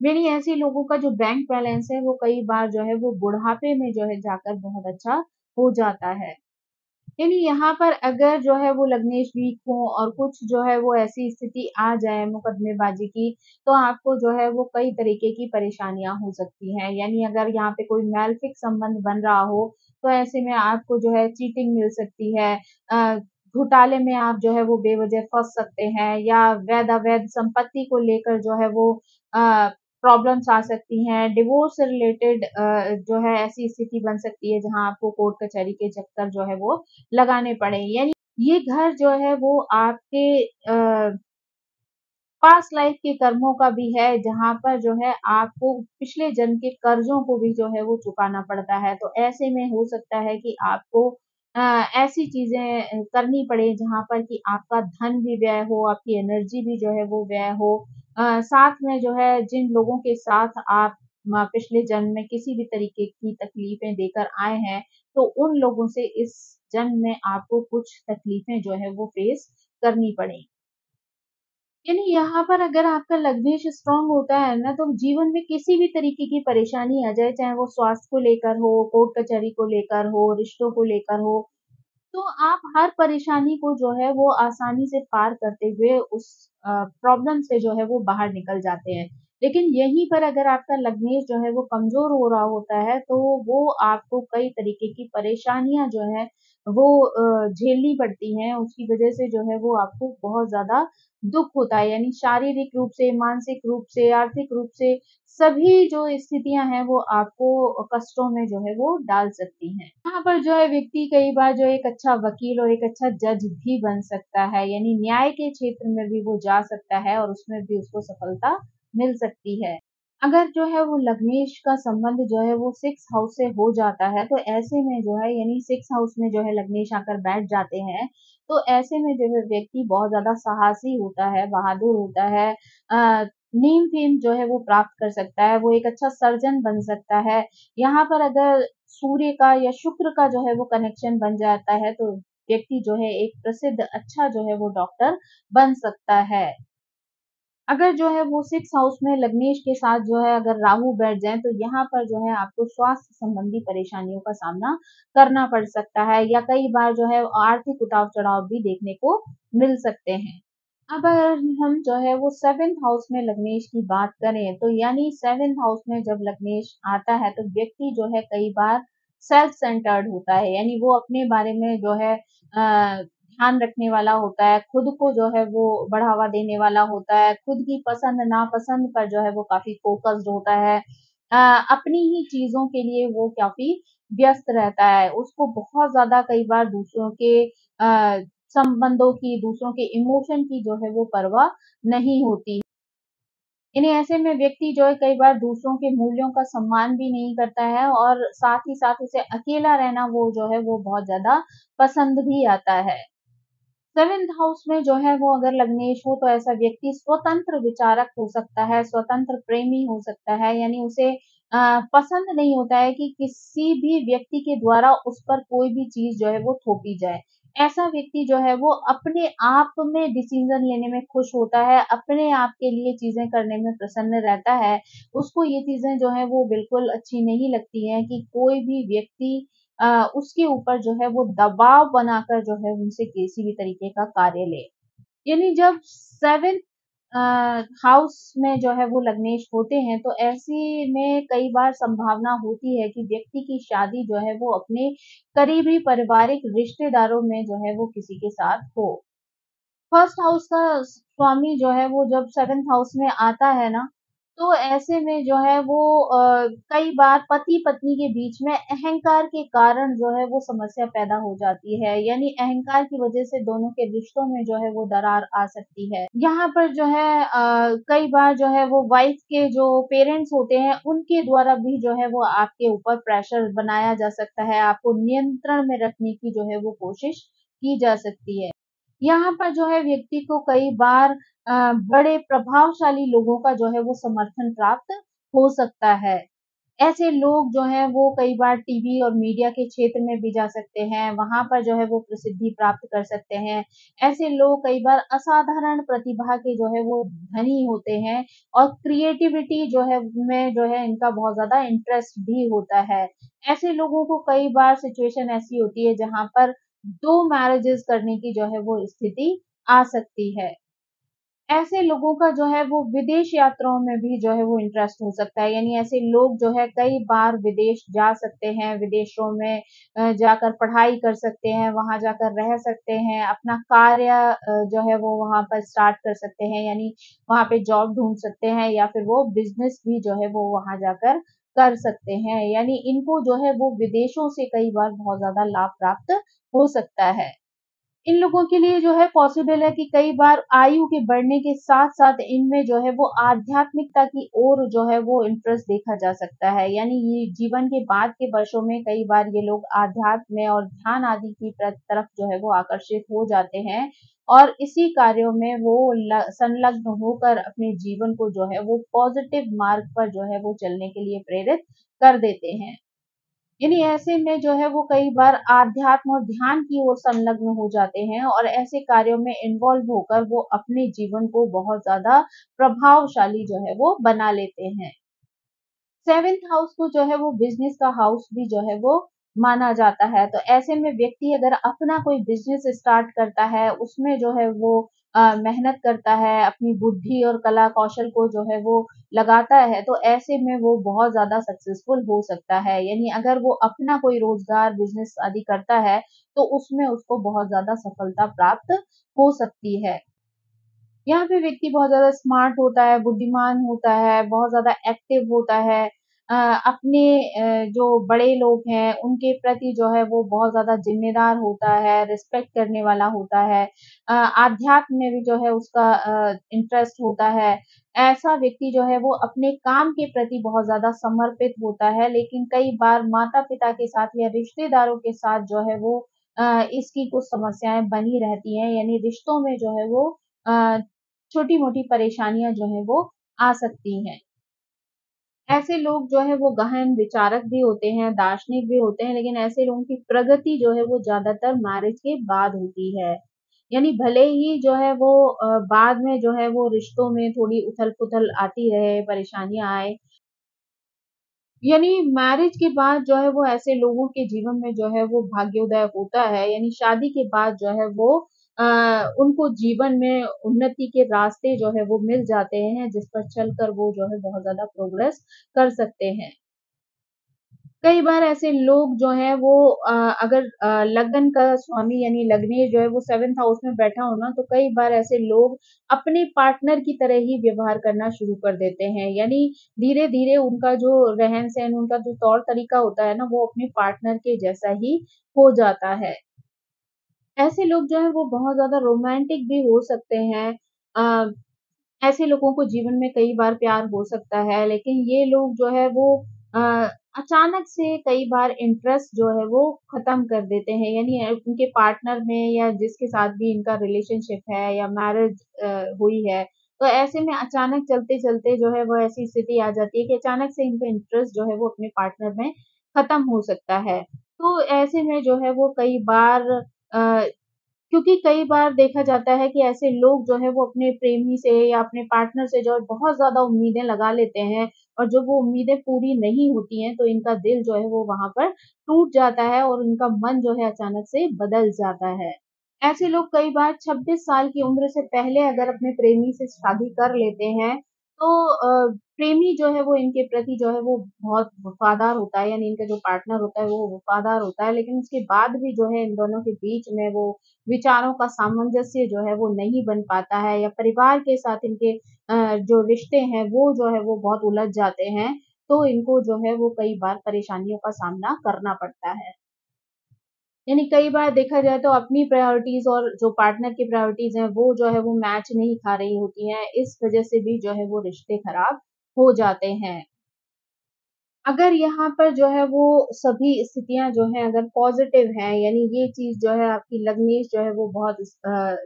यानी ऐसे लोगों का जो बैंक बैलेंस है वो कई बार जो है वो बुढ़ापे में जो है जाकर बहुत अच्छा हो जाता है। यानी यहाँ पर अगर जो है वो लग्नेश वीक हो और कुछ जो है वो ऐसी स्थिति आ जाए मुकदमेबाजी की, तो आपको जो है वो कई तरीके की परेशानियाँ हो सकती हैं। यानी अगर यहाँ पे कोई मैलफिक संबंध बन रहा हो, तो ऐसे में आपको जो है चीटिंग मिल सकती है। अ, घोटाले में आप जो है वो बेवजह फँस सकते हैं या वैध-अवैध संपत्ति को लेकर जो है वो अ, प्रॉब्लम्स आ सकती हैं। डिवोर्स से रिलेटेड जो है ऐसी स्थिति बन सकती है जहाँ आपको कोर्ट कचहरी के चक्कर जो है वो लगाने पड़े। यानी ये घर जो है वो आपके पास्ट लाइफ के कर्मों का भी है, जहाँ पर जो है आपको पिछले जन्म के कर्ज़ों को भी जो है वो चुकाना पड़ता है। तो ऐसे में हो सकता है कि आपको अ, ऐसी चीज़ें करनी पड़े जहाँ पर कि आपका धन भी व्यय हो, आपकी एनर्जी भी जो है वो व्यय हो। साथ में जो है जिन लोगों के साथ आप पिछले जन्म में किसी भी तरीके की तकलीफ़ें देकर आए हैं, तो उन लोगों से इस जन्म में आपको कुछ तकलीफ़ें जो है वो फ़ेस करनी पड़ेंगी। यानी यहाँ पर अगर आपका लग्नेश स्ट्रॉन्ग होता है ना, तो जीवन में किसी भी तरीके की परेशानी आ जाए, चाहे वो स्वास्थ्य को लेकर हो, कोर्ट कचहरी को लेकर हो, रिश्तों को लेकर हो, तो आप हर परेशानी को जो है वो आसानी से पार करते हुए उस प्रॉब्लम से जो है वो बाहर निकल जाते हैं। लेकिन यहीं पर अगर आपका लग्नेश जो है वो कमज़ोर हो रहा होता है, तो वो आपको कई तरीके की परेशानियाँ जो है वो झेलनी पड़ती हैं। उसकी वज़ह से जो है वो आपको बहुत ज़्यादा दुःख होता है, यानी शारीरिक रूप से, मानसिक रूप से, आर्थिक रूप से सभी जो स्थितियाँ हैं वो आपको कष्टों में जो है वो डाल सकती हैं। यहाँ पर जो है व्यक्ति कई बार जो एक अच्छा वकील और एक अच्छा जज भी बन सकता है, यानी न्याय के क्षेत्र में भी वो जा सकता है और उसमें भी उसको सफलता मिल सकती है। अगर जो है वो लग्नेश का संबंध जो है वो 6 हाउस से हो जाता है, तो ऐसे में जो है यानी 6 हाउस में जो है लग्नेश आकर बैठ जाते हैं, तो ऐसे में जो है व्यक्ति बहुत ज़्यादा साहसी होता है, बहादुर होता है। नेम-फेम जो है वो प्राप्त कर सकता है, वो एक अच्छा सर्जन बन सकता है। यहाँ पर अगर सूर्य का या शुक्र का जो है वो कनेक्शन बन जाता है, तो व्यक्ति जो है एक प्रसिद्ध अच्छा जो है वो डॉक्टर बन सकता है। अगर जो है वो 6 हाउस में लग्नेश के साथ जो है अगर राहु बैठ जाएँ, तो यहाँ पर जो है आपको स्वास्थ्य संबंधी परेशानियों का सामना करना पड़ सकता है या कई बार जो है आर्थिक उतार-चढ़ाव भी देखने को मिल सकते हैं। अब अगर हम जो है वो 7th हाउस में लग्नेश की बात करें, तो यानी 7th हाउस में जब लग्नेश आता है, तो व्यक्ति जो है कई बार सेल्फ सेंटर्ड होता है, यानी वो अपने बारे में जो है ध्यान रखने वाला होता है, खुद को जो है वो बढ़ावा देने वाला होता है, खुद की पसंद-नापसंद पर जो है वो काफ़ी फ़ोकस्ड होता है। अपनी ही चीज़ों के लिए वो काफ़ी व्यस्त रहता है, उसको बहुत ज़्यादा कई बार दूसरों के संबंधों की, दूसरों के इमोशन की जो है वो परवाह नहीं होती। इन्हें ऐसे में व्यक्ति जो है कई बार दूसरों के मूल्यों का सम्मान भी नहीं करता है और साथ ही साथ उसे अकेला रहना वो जो है वो बहुत ज़्यादा पसंद भी आता है। 7th हाउस में जो है वो अगर लग्नेश हो तो ऐसा व्यक्ति स्वतंत्र विचारक हो सकता है, स्वतंत्र प्रेमी हो सकता है, यानी उसे पसंद नहीं होता है कि किसी भी व्यक्ति के द्वारा उस पर कोई भी चीज़ जो है वो थोपी जाए। ऐसा व्यक्ति जो है वो अपने आप में डिसीजन लेने में खुश होता है, अपने आप के लिए चीज़ें करने में प्रसन्न रहता है। उसको ये चीज़ें जो हैं वो बिल्कुल अच्छी नहीं लगती हैं कि कोई भी व्यक्ति उसके ऊपर जो है वो दबाव बनाकर जो है उनसे किसी भी तरीके का कार्य ले। यानी जब 7th हाउस में जो है वो लग्नेश होते हैं, तो ऐसे में कई बार संभावना होती है कि व्यक्ति की शादी जो है वो अपने करीबी पारिवारिक रिश्तेदारों में जो है वो किसी के साथ हो। फर्स्ट हाउस का स्वामी जो है वो जब 7th हाउस में आता है ना, तो ऐसे में जो है वो कई बार पति-पत्नी के बीच में अहंकार के कारण जो है वो समस्या पैदा हो जाती है। यानी अहंकार की वजह से दोनों के रिश्तों में जो है वो दरार आ सकती है। यहाँ पर जो है कई बार जो है वो वाइफ के जो पेरेंट्स होते हैं, उनके द्वारा भी जो है वो आपके ऊपर प्रेशर बनाया जा सकता है। आपको नियंत्रण में रखने की जो है वो कोशिश की जा सकती है। यहाँ पर जो है व्यक्ति को कई बार बड़े प्रभावशाली लोगों का जो है वो समर्थन प्राप्त हो सकता है। ऐसे लोग जो हैं वो कई बार टीवी और मीडिया के क्षेत्र में भी जा सकते हैं, वहाँ पर जो है वो प्रसिद्धि प्राप्त कर सकते हैं। ऐसे लोग कई बार असाधारण प्रतिभा के जो है वो धनी होते हैं और क्रिएटिविटी जो है में जो है इनका बहुत ज़्यादा इंटरेस्ट भी होता है। ऐसे लोगों को कई बार सिचुएशन ऐसी होती है जहाँ पर 2 मैरेजेज़ करने की जो है वो स्थिति आ सकती है। ऐसे लोगों का जो है वो विदेश यात्राओं में भी जो है वो इंटरेस्ट हो सकता है। यानी ऐसे लोग जो है कई बार विदेश जा सकते हैं, विदेशों में जाकर पढ़ाई कर सकते हैं, वहाँ जाकर रह सकते हैं, अपना कार्य जो है वो वहाँ पर स्टार्ट कर सकते हैं, यानी वहाँ पे जॉब ढूँढ सकते हैं या फिर वो बिज़नेस भी जो है वो वहाँ जाकर कर सकते हैं। यानी इनको जो है वो विदेशों से कई बार बहुत ज़्यादा लाभ प्राप्त हो सकता है। इन लोगों के लिए जो है पॉसिबल है कि कई बार आयु के बढ़ने के साथ-साथ इनमें जो है वो आध्यात्मिकता की ओर जो है वो इंटरेस्ट देखा जा सकता है। यानी ये जीवन के बाद के वर्षों में कई बार ये लोग आध्यात्म में और ध्यान आदि की तरफ जो है वो आकर्षित हो जाते हैं और इसी कार्यों में वो संलग्न होकर अपने जीवन को जो है वो पॉजिटिव मार्ग पर जो है वो चलने के लिए प्रेरित कर देते हैं। यानी ऐसे में जो है वो कई बार आध्यात्म और ध्यान की ओर संलग्न हो जाते हैं और ऐसे कार्यों में इन्वॉल्व होकर वो अपने जीवन को बहुत ज़्यादा प्रभावशाली जो है वो बना लेते हैं। 7th हाउस को जो है वो बिज़नेस का हाउस भी जो है वो माना जाता है। तो ऐसे में व्यक्ति अगर अपना कोई बिज़नेस स्टार्ट करता है, उसमें जो है वो मेहनत करता है, अपनी बुद्धि और कला कौशल को जो है वो लगाता है, तो ऐसे में वो बहुत ज़्यादा सक्सेसफुल हो सकता है। यानी अगर वो अपना कोई रोज़गार, बिज़नेस आदि करता है, तो उसमें उसको बहुत ज़्यादा सफलता प्राप्त हो सकती है। यहाँ पे व्यक्ति बहुत ज़्यादा स्मार्ट होता है, बुद्धिमान होता है, बहुत ज़्यादा एक्टिव होता है। अ, अपने जो बड़े लोग हैं, उनके प्रति जो है वो बहुत ज़्यादा ज़िम्मेदार होता है, रिस्पेक्ट करने वाला होता है। आध्यात्म में भी जो है उसका इंटरेस्ट होता है। ऐसा व्यक्ति जो है वो अपने काम के प्रति बहुत ज़्यादा समर्पित होता है, लेकिन कई बार माता-पिता के साथ या रिश्तेदारों के साथ जो है वो इसकी कुछ समस्याएँ बनी रहती हैं, यानी रिश्तों में जो है वो अ, छोटी-मोटी परेशानियाँ जो हैं वो आ सकती हैं। ऐसे लोग जो है वो गहन विचारक भी होते हैं, दार्शनिक भी होते हैं, लेकिन ऐसे लोगों की प्रगति जो है वो ज़्यादातर मैरिज के बाद होती है। यानी भले ही जो है वो बाद में जो है वो रिश्तों में थोड़ी उथल-पुथल आती रहे, परेशानियाँ आए, यानी मैरिज के बाद जो है वो ऐसे लोगों के जीवन में जो है वो भाग्योदय होता है, यानी शादी के बाद जो है वो अ, उनको जीवन में उन्नति के रास्ते जो है वो मिल जाते हैं, जिस पर चलकर वो जो है बहुत ज़्यादा प्रोग्रेस कर सकते हैं। कई बार ऐसे लोग जो हैं वो अगर लगन का स्वामी यानी लग्नेश जो है वो 7th हाउस में बैठा हो ना, तो कई बार ऐसे लोग अपने पार्टनर की तरह ही व्यवहार करना शुरू कर देते हैं। यानी धीरे-धीरे उनका जो रहन-सहन, उनका जो तौर-तरीका होता है ना, वो अपने पार्टनर के जैसा ही हो जाता है। ऐसे लोग जो हैं वो बहुत ज़्यादा रोमांटिक भी हो सकते हैं। अ, ऐसे लोगों को जीवन में कई बार प्यार हो सकता है, लेकिन ये लोग जो है वो अ, अचानक से कई बार इंटरेस्ट जो है वो ख़त्म कर देते हैं। यानी उनके पार्टनर में या जिसके साथ भी इनका रिलेशनशिप है या मैरिज हुई है, तो ऐसे में अचानक चलते-चलते जो है वो ऐसी स्थिति आ जाती है कि अचानक से इनका इंटरेस्ट जो है वो अपने पार्टनर में ख़त्म हो सकता है। तो ऐसे में जो है वो कई बार क्योंकि कई बार देखा जाता है कि ऐसे लोग जो है वो अपने प्रेमी से या अपने पार्टनर से जो है बहुत ज़्यादा उम्मीदें लगा लेते हैं और जब वो उम्मीदें पूरी नहीं होती हैं तो इनका दिल जो है वो वहाँ पर टूट जाता है और इनका मन जो है अचानक से बदल जाता है। ऐसे लोग कई बार 26 साल की उम्र से पहले अगर अपने प्रेमी से शादी कर लेते हैं, तो प्रेमी जो है वो इनके प्रति जो है वो बहुत वफ़ादार होता है, यानी इनका जो पार्टनर होता है वो वफ़ादार होता है, लेकिन उसके बाद भी जो है इन दोनों के बीच में वो विचारों का सामंजस्य जो है वो नहीं बन पाता है या परिवार के साथ इनके जो रिश्ते हैं वो जो है वो बहुत उलझ जाते हैं, तो इनको जो है वो कई बार परेशानियों का सामना करना पड़ता है। यानी कई बार देखा जाए तो अपनी प्रायोरिटीज़ और जो पार्टनर की प्रायोरिटीज़ हैं, वो जो है वो मैच नहीं खा रही होती हैं, इस वजह से भी जो है वो रिश्ते खराब हो जाते हैं। अगर यहाँ पर जो है वो सभी स्थितियाँ जो हैं अगर पॉज़िटिव हैं, यानी ये चीज़ जो है आपकी लग्नेश जो है वो बहुत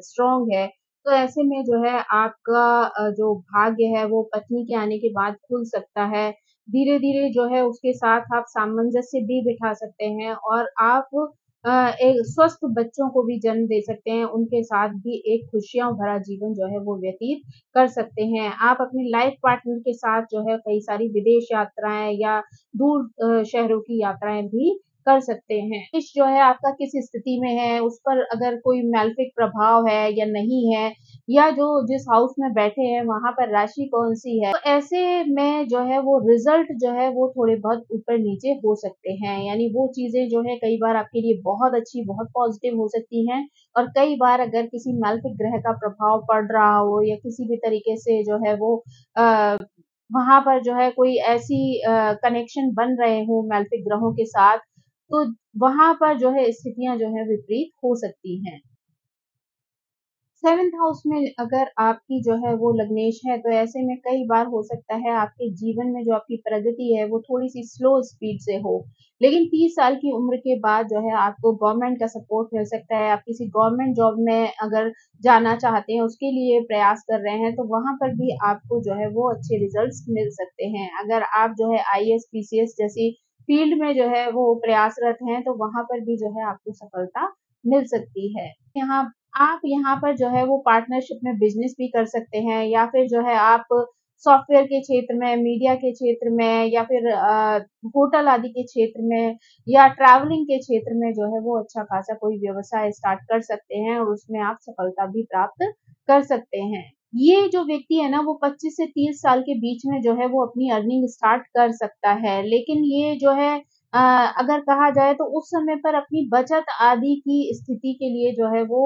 स्ट्रॉन्ग है, तो ऐसे में जो है आपका जो भाग्य है वो पत्नी के आने के बाद खुल सकता है। धीरे-धीरे जो है उसके साथ आप सामंजस्य भी बिठा सकते हैं और आप एक स्वस्थ बच्चों को भी जन्म दे सकते हैं, उनके साथ भी एक खुशियाँ भरा जीवन जो है वो व्यतीत कर सकते हैं। आप अपने लाइफ़ पार्टनर के साथ जो है कई सारी विदेश यात्राएँ या दूर शहरों की यात्राएँ भी कर सकते हैं। देश जो है आपका किस स्थिति में है, उस पर अगर कोई मैलेफिक प्रभाव है या नहीं है या जो जिस हाउस में बैठे हैं वहाँ पर राशि कौन-सी है, तो ऐसे में जो है वो रिज़ल्ट जो है वो थोड़े बहुत ऊपर-नीचे हो सकते हैं। यानी वो चीज़ें जो है कई बार आपके लिए बहुत अच्छी, बहुत पॉज़िटिव हो सकती हैं और कई बार अगर किसी मैलेफिक ग्रह का प्रभाव पड़ रहा हो या किसी भी तरीके से जो है वो अ, वहाँ पर जो है कोई ऐसी कनेक्शन बन रहे हों मैलेफिक ग्रहों के साथ, तो वहाँ पर जो है स्थितियाँ जो है विपरीत हो सकती हैं। 7th हाउस में अगर आपकी जो है वो लग्नेश है, तो ऐसे में कई बार हो सकता है आपके जीवन में जो आपकी प्रगति है, वो थोड़ी-सी स्लो स्पीड से हो। लेकिन 30 साल की उम्र के बाद जो है आपको गवर्नमेंट का सपोर्ट मिल सकता है। आप किसी गवर्नमेंट जॉब में अगर जाना चाहते हैं, उसके लिए प्रयास कर रहे हैं, तो वहाँ पर भी आपको जो है वो अच्छे रिज़ल्ट्स मिल सकते हैं। अगर आप जो है आईएएस, पीसीएस जैसी फ़ील्ड में जो है वो प्रयासरत हैं, तो वहाँ पर भी जो है आपको सफलता मिल सकती है। यहाँ आप यहाँ पर जो है वो पार्टनरशिप में बिज़नेस भी कर सकते हैं या फिर जो है आप सॉफ्टवेयर के क्षेत्र में, मीडिया के क्षेत्र में या फिर होटल आदि के क्षेत्र में या ट्रैवलिंग के क्षेत्र में जो है वो अच्छा खासा कोई व्यवसाय स्टार्ट कर सकते हैं और उसमें आप सफलता भी प्राप्त कर सकते हैं। ये जो व्यक्ति है ना वो 25 से 30 साल के बीच में जो है वो अपनी अर्निंग स्टार्ट कर सकता है। लेकिन ये जो है अ, अगर कहा जाए तो उस समय पर अपनी बचत आदि की स्थिति के लिए जो है वो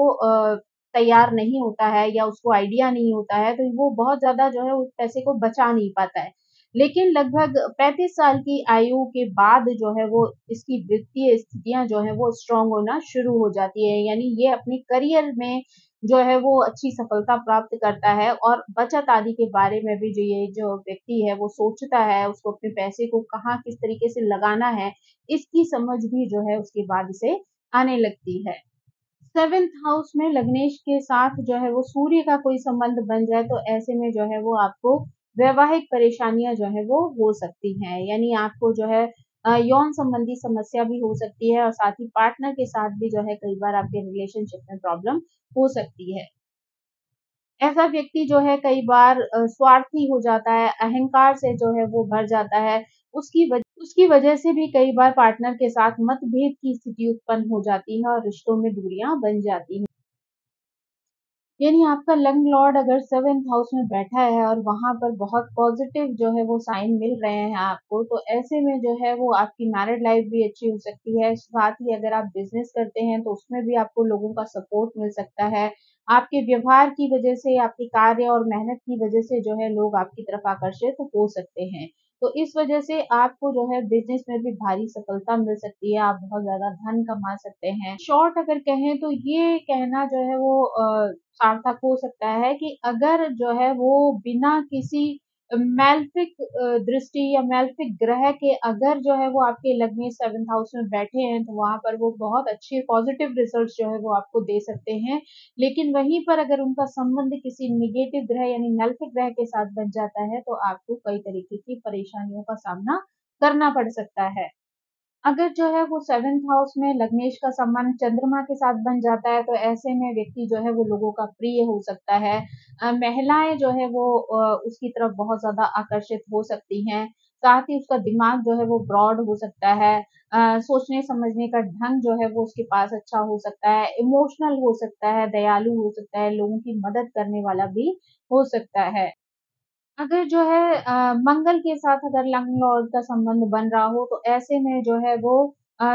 तैयार नहीं होता है या उसको आइडिया नहीं होता है, तो वो बहुत ज़्यादा जो है उस पैसे को बचा नहीं पाता है। लेकिन लगभग 35 साल की आयु के बाद जो है वो इसकी वित्तीय स्थितियाँ जो हैं वो स्ट्रॉन्ग होना शुरू हो जाती है। यानी ये अपने करियर में जो है वो अच्छी सफलता प्राप्त करता है और बचत आदि के बारे में भी जो व्यक्ति है वो सोचता है, उसको अपने पैसे को कहाँ किस तरीके से लगाना है, इसकी समझ भी जो है उसके बाद से आने लगती है। 7th हाउस में लग्नेश के साथ जो है वो सूर्य का कोई संबंध बन जाए तो ऐसे में जो है वो आपको वैवाहिक परेशानियाँ जो है वो हो सकती हैं। यानी आपको जो है यौन संबंधी समस्या भी हो सकती है और साथ ही पार्टनर के साथ भी जो है कई बार आपके रिलेशनशिप में प्रॉब्लम हो सकती है। ऐसा व्यक्ति जो है कई बार स्वार्थी हो जाता है, अहंकार से जो है वो भर जाता है। उसकी वजह से भी कई बार पार्टनर के साथ मतभेद की स्थिति उत्पन्न हो जाती है और रिश्तों में दूरियाँ बन जाती हैं। यानी आपका लंग लॉर्ड अगर 7th हाउस में बैठा है और वहाँ पर बहुत पॉज़िटिव जो है वो साइन मिल रहे हैं आपको, तो ऐसे में जो है वो आपकी मैरिड लाइफ़ भी अच्छी हो सकती है। साथ ही अगर आप बिज़नेस करते हैं तो उसमें भी आपको लोगों का सपोर्ट मिल सकता है। आपके व्यवहार की वजह से, आपके कार्य और मेहनत की वजह से जो है लोग आपकी तरफ आकर्षित हो सकते हैं। तो इस वजह से आपको जो है बिज़नेस में भी भारी सफलता मिल सकती है, आप बहुत ज़्यादा धन कमा सकते हैं। शॉर्ट अगर कहें तो ये कहना जो है वो सार्थक हो सकता है कि अगर जो है वो बिना किसी मैलेफिक दृष्टि या मैलेफिक ग्रह के अगर जो है वो आपके लग्न 7th हाउस में बैठे हैं, तो वहाँ पर वो बहुत अच्छे पॉज़िटिव रिज़ल्ट्स जो है वो आपको दे सकते हैं। लेकिन वहीं पर अगर उनका संबंध किसी नेगेटिव ग्रह यानी मैलेफिक ग्रह के साथ बन जाता है, तो आपको कई तरीके की परेशानियों का सामना करना पड़ सकता है। अगर जो है वो 7th हाउस में लग्नेश का संबंध चंद्रमा के साथ बन जाता है, तो ऐसे में व्यक्ति जो है वो लोगों का प्रिय हो सकता है। महिलाएँ जो है वो उसकी तरफ बहुत ज़्यादा आकर्षित हो सकती हैं। साथ ही उसका दिमाग जो है वो ब्रॉड हो सकता है। सोचने-समझने का ढंग जो है वो उसके पास अच्छा हो सकता है, इमोशनल हो सकता है, दयालु हो सकता है, लोगों की मदद करने वाला भी हो सकता है। अगर जो है मंगल के साथ अगर लैंडलॉर्ड का संबंध बन रहा हो, तो ऐसे में जो है वो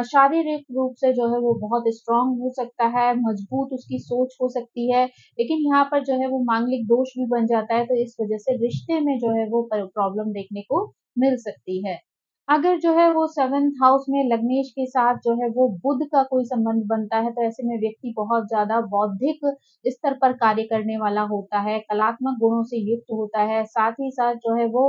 शारीरिक रूप से जो है वो बहुत स्ट्रॉन्ग हो सकता है, मजबूत उसकी सोच हो सकती है। लेकिन यहाँ पर जो है वो मांगलिक दोष भी बन जाता है, तो इस वजह से रिश्ते में जो है वो प्रॉब्लम देखने को मिल सकती है। अगर जो है वो 7th हाउस में लग्नेश के साथ जो है वो बुध का कोई संबंध बनता है, तो ऐसे में व्यक्ति बहुत ज़्यादा बौद्धिक स्तर पर कार्य करने वाला होता है, कलात्मक गुणों से युक्त होता है, साथ ही साथ जो है वो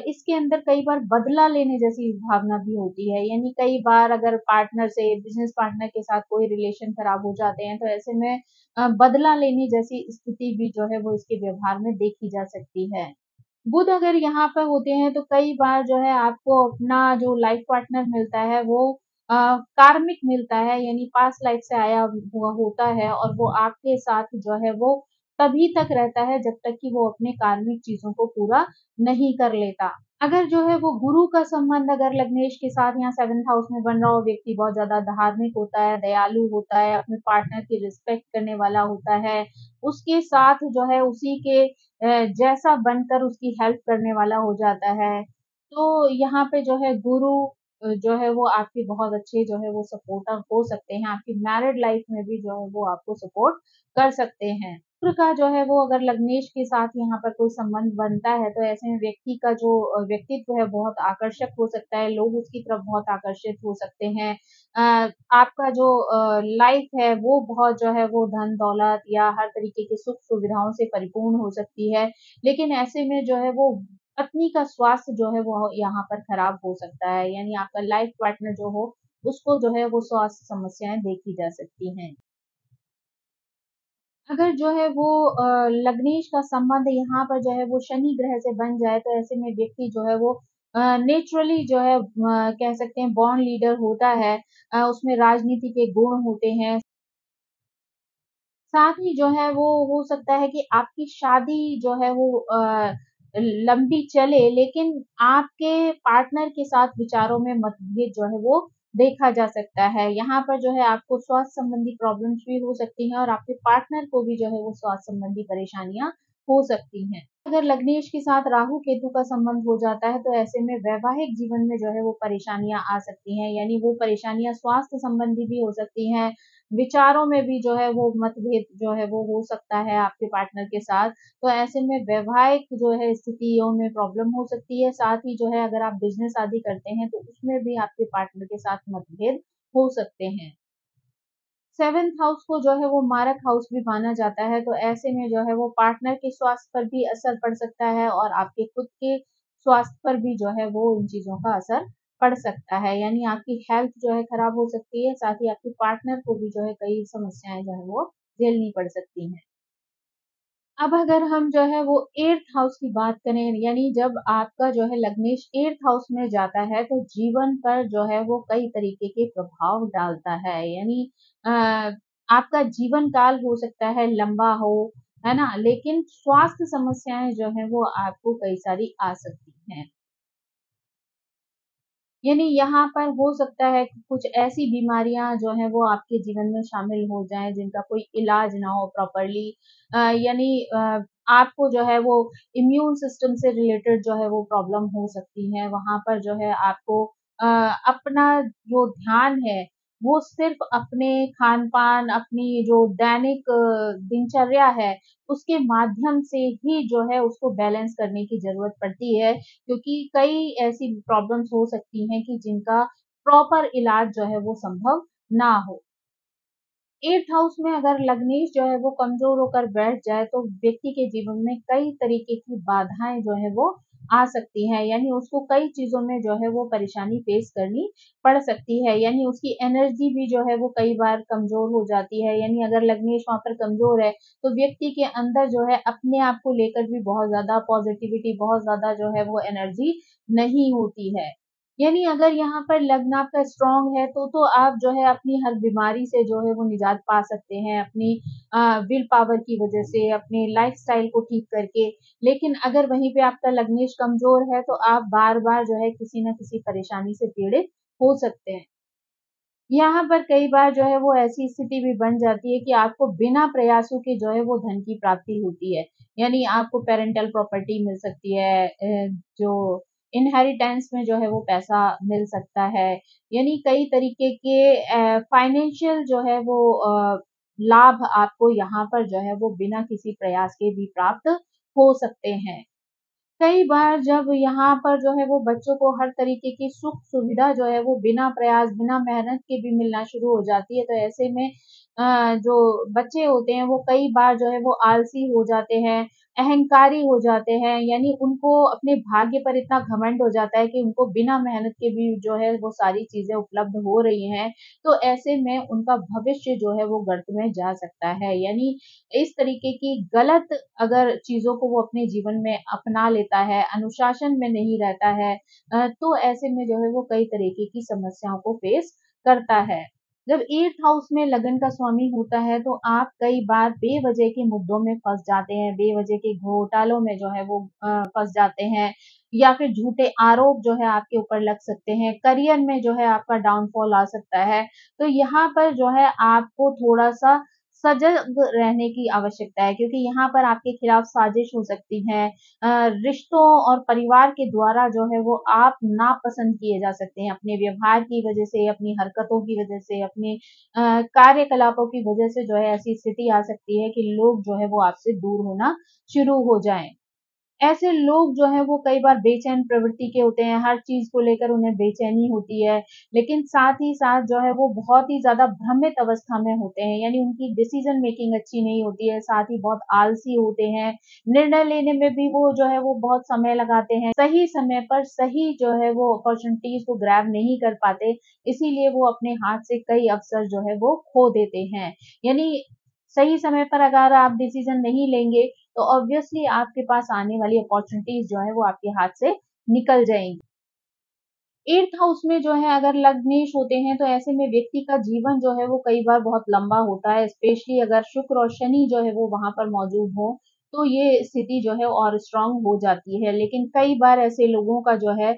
इसके अंदर कई बार बदला लेने जैसी भावना भी होती है, यानी कई बार अगर पार्टनर से बिज़नेस पार्टनर के साथ कोई रिलेशन खराब हो जाते हैं, तो ऐसे में बदला लेने जैसी स्थिति भी जो है वो इसके व्यवहार में देखी जा सकती है। बुध अगर यहाँ पर होते हैं तो कई बार जो है आपको अपना जो लाइफ पार्टनर मिलता है वो कार्मिक मिलता है, यानी पास्ट लाइफ से आया हुआ होता है और वो आपके साथ जो है वो तभी तक रहता है जब तक कि वो अपने कार्मिक चीज़ों को पूरा नहीं कर लेता। अगर जो है वो गुरु का संबंध अगर लग्नेश के साथ यहाँ 7th हाउस में बन रहा हो, व्यक्ति बहुत ज़्यादा धार्मिक होता है, दयालु होता है, अपने पार्टनर की रिस्पेक्ट करने वाला होता है, उसके साथ जो है उसी के जैसा बनकर उसकी हेल्प करने वाला हो जाता है। तो यहाँ पे जो है गुरु जो है वो आपके बहुत अच्छे जो है वो सपोर्टर हो सकते हैं, आपकी मैरिड लाइफ में भी जो है वो आपको सपोर्ट कर सकते हैं। शुक्र का जो है वो अगर लग्नेश के साथ यहाँ पर कोई संबंध बनता है, तो ऐसे में व्यक्ति का जो व्यक्तित्व है बहुत आकर्षक हो सकता है, लोग उसकी तरफ बहुत आकर्षित हो सकते हैं। आपका जो लाइफ है वो बहुत जो है वो धन-दौलत या हर तरीके की सुख-सुविधाओं से परिपूर्ण हो सकती है। लेकिन ऐसे में जो है वो पत्नी का स्वास्थ्य जो है वो यहाँ पर खराब हो सकता है, यानी आपका लाइफ पार्टनर जो हो, उसको जो है वो स्वास्थ्य समस्याएँ देखी जा सकती हैं। अगर जो है वो लग्नेश का संबंध यहाँ पर जो है वो शनि ग्रह से बन जाए, तो ऐसे में व्यक्ति जो है वो नेचुरली जो है कह सकते हैं बॉर्न लीडर होता है। उसमें राजनीति के गुण होते हैं। साथ ही जो है वो हो सकता है कि आपकी शादी जो है वो लंबी चले, लेकिन आपके पार्टनर के साथ विचारों में मतभेद जो है वो देखा जा सकता है। यहाँ पर जो है आपको स्वास्थ्य संबंधी प्रॉब्लम्स भी हो सकती हैं और आपके पार्टनर को भी जो है वो स्वास्थ्य संबंधी परेशानियाँ हो सकती हैं। अगर लग्नेश के साथ राहु केतु का संबंध हो जाता है, तो ऐसे में वैवाहिक जीवन में जो है वो परेशानियाँ आ सकती हैं, यानी वो परेशानियाँ स्वास्थ्य संबंधी भी हो सकती हैं, विचारों में भी जो है वो मतभेद जो है वो हो सकता है आपके पार्टनर के साथ। तो ऐसे में वैवाहिक जो है स्थितियों में प्रॉब्लम हो सकती है। साथ ही जो है अगर आप बिज़नेस आदि करते हैं तो उसमें भी आपके पार्टनर के साथ मतभेद हो सकते हैं। 7th हाउस को जो है वो मारक हाउस भी माना जाता है, तो ऐसे में जो है वो पार्टनर के स्वास्थ्य पर भी असर पड़ सकता है और आपके खुद के स्वास्थ्य पर भी जो है वो इन चीज़ों का असर पड़ सकता है। यानी आपकी हेल्थ जो है खराब हो सकती है, साथ ही आपके पार्टनर को भी जो है कई समस्याएँ जो है वो झेलनी पड़ सकती हैं। अब अगर हम जो है वो 8th हाउस की बात करें, यानी जब आपका जो है लग्नेश 8th हाउस में जाता है, तो जीवन पर जो है वो कई तरीके के प्रभाव डालता है। यानी अ, आपका जीवन काल हो सकता है लंबा हो, है ना? लेकिन स्वास्थ्य समस्याएँ जो हैं वो आपको कई सारी आ सकती हैं। यानी यहाँ पर हो सकता है कि कुछ ऐसी बीमारियाँ जो हैं वो आपके जीवन में शामिल हो जाएँ जिनका कोई इलाज ना हो प्रॉपरली, यानी आपको जो है वो इम्यून सिस्टम से रिलेटेड जो है वो प्रॉब्लम हो सकती है। वहाँ पर जो है आपको अपना जो ध्यान है वो सिर्फ़ अपने खान-पान, अपनी जो दैनिक दिनचर्या है उसके माध्यम से ही जो है उसको बैलेंस करने की ज़रूरत पड़ती है। क्योंकि कई ऐसी प्रॉब्लम्स हो सकती हैं कि जिनका प्रॉपर इलाज जो है वो संभव ना हो। 8th हाउस में अगर लग्नेश जो है वो कमज़ोर होकर बैठ जाए, तो व्यक्ति के जीवन में कई तरीके की बाधाएँ जो है वो आ सकती हैं, यानी उसको कई चीज़ों में जो है वो परेशानी फ़ेस करनी पड़ सकती है, यानी उसकी एनर्जी भी जो है वो कई बार कमज़ोर हो जाती है, यानी अगर लग्नेश वहाँ पर कमज़ोर है, तो व्यक्ति के अंदर जो है अपने आप को लेकर भी बहुत ज़्यादा पॉज़िटिविटी, बहुत ज़्यादा जो है वो एनर्जी नहीं होती है। यानी अगर यहाँ पर लग्न आपका स्ट्रॉन्ग है तो आप जो है अपनी हर बीमारी से जो है वो निजात पा सकते हैं अपनी विल पावर की वजह से, अपने लाइफ़स्टाइल को ठीक करके। लेकिन अगर वहीं पे आपका लग्नेश कमज़ोर है तो आप बार-बार जो है किसी न किसी परेशानी से पीड़ित हो सकते हैं। यहाँ पर कई बार जो है वो ऐसी स्थिति भी बन जाती है कि आपको बिना प्रयासों के जो है वो धन की प्राप्ति होती है। यानी आपको पैरेंटल प्रॉपर्टी मिल सकती है, जो इनहेरिटेंस में जो है वो पैसा मिल सकता है। यानी कई तरीके के फाइनेंशियल जो है वो लाभ आपको यहाँ पर जो है वो बिना किसी प्रयास के भी प्राप्त हो सकते हैं। कई बार जब यहाँ पर जो है वो बच्चों को हर तरीके की सुख-सुविधा जो है वो बिना प्रयास, बिना मेहनत के भी मिलना शुरू हो जाती है, तो ऐसे में जो बच्चे होते हैं वो कई बार जो है वो आलसी हो जाते हैं, अहंकारी हो जाते हैं, यानी उनको अपने भाग्य पर इतना घमंड हो जाता है कि उनको बिना मेहनत के भी जो है वो सारी चीज़ें उपलब्ध हो रही हैं, तो ऐसे में उनका भविष्य जो है वो गर्त में जा सकता है। यानी इस तरीके की गलत अगर चीज़ों को वो अपने जीवन में अपना लेता है, अनुशासन में नहीं रहता है, तो ऐसे में जो है वो कई तरीके की समस्याओं को फेस करता है। जब 8th हाउस में लगन का स्वामी होता है तो आप कई बार बेवजह के मुद्दों में फँस जाते हैं, बेवजह के घोटालों में जो है वो फँस जाते हैं या फिर झूठे आरोप जो है आपके ऊपर लग सकते हैं, करियर में जो है आपका डाउनफॉल आ सकता है। तो यहाँ पर जो है आपको थोड़ा-सा सजग रहने की आवश्यकता है क्योंकि यहाँ पर आपके खिलाफ साजिश हो सकती है। रिश्तों और परिवार के द्वारा जो है वो आप नापसंद किए जा सकते हैं अपने व्यवहार की वजह से, अपनी हरकतों की वजह से, अपने कार्यकलापों की वजह से जो है ऐसी स्थिति आ सकती है कि लोग जो है वो आपसे दूर होना शुरू हो जाएँ। ऐसे लोग जो हैं वो कई बार बेचैन प्रवृत्ति के होते हैं, हर चीज़ को लेकर उन्हें बेचैनी होती है, लेकिन साथ ही साथ जो है वो बहुत ही ज़्यादा भ्रमित अवस्था में होते हैं, यानी उनकी डिसीज़न मेकिंग अच्छी नहीं होती है, साथ ही बहुत आलसी होते हैं, निर्णय लेने में भी वो जो है वो बहुत समय लगाते हैं, सही समय पर सही जो है वो अपॉर्च्युनिटीज़ को ग्रैब नहीं कर पाते, इसीलिए वो अपने हाथ से कई अवसर जो है वो खो देते हैं। यानी सही समय पर अगर आप डिसीज़न नहीं लेंगे तो ऑब्वियसली आपके पास आने वाली अपॉर्च्युनिटीज़ जो है वो आपके हाथ से निकल जाएँगी। 8th हाउस में जो है अगर लग्नेश होते हैं तो ऐसे में व्यक्ति का जीवन जो है वो कई बार बहुत लंबा होता है, स्पेशली अगर शुक्र और शनि जो है वो वहाँ पर मौजूद हो, तो ये स्थिति जो है और स्ट्रॉन्ग हो जाती है। लेकिन कई बार ऐसे लोगों का जो है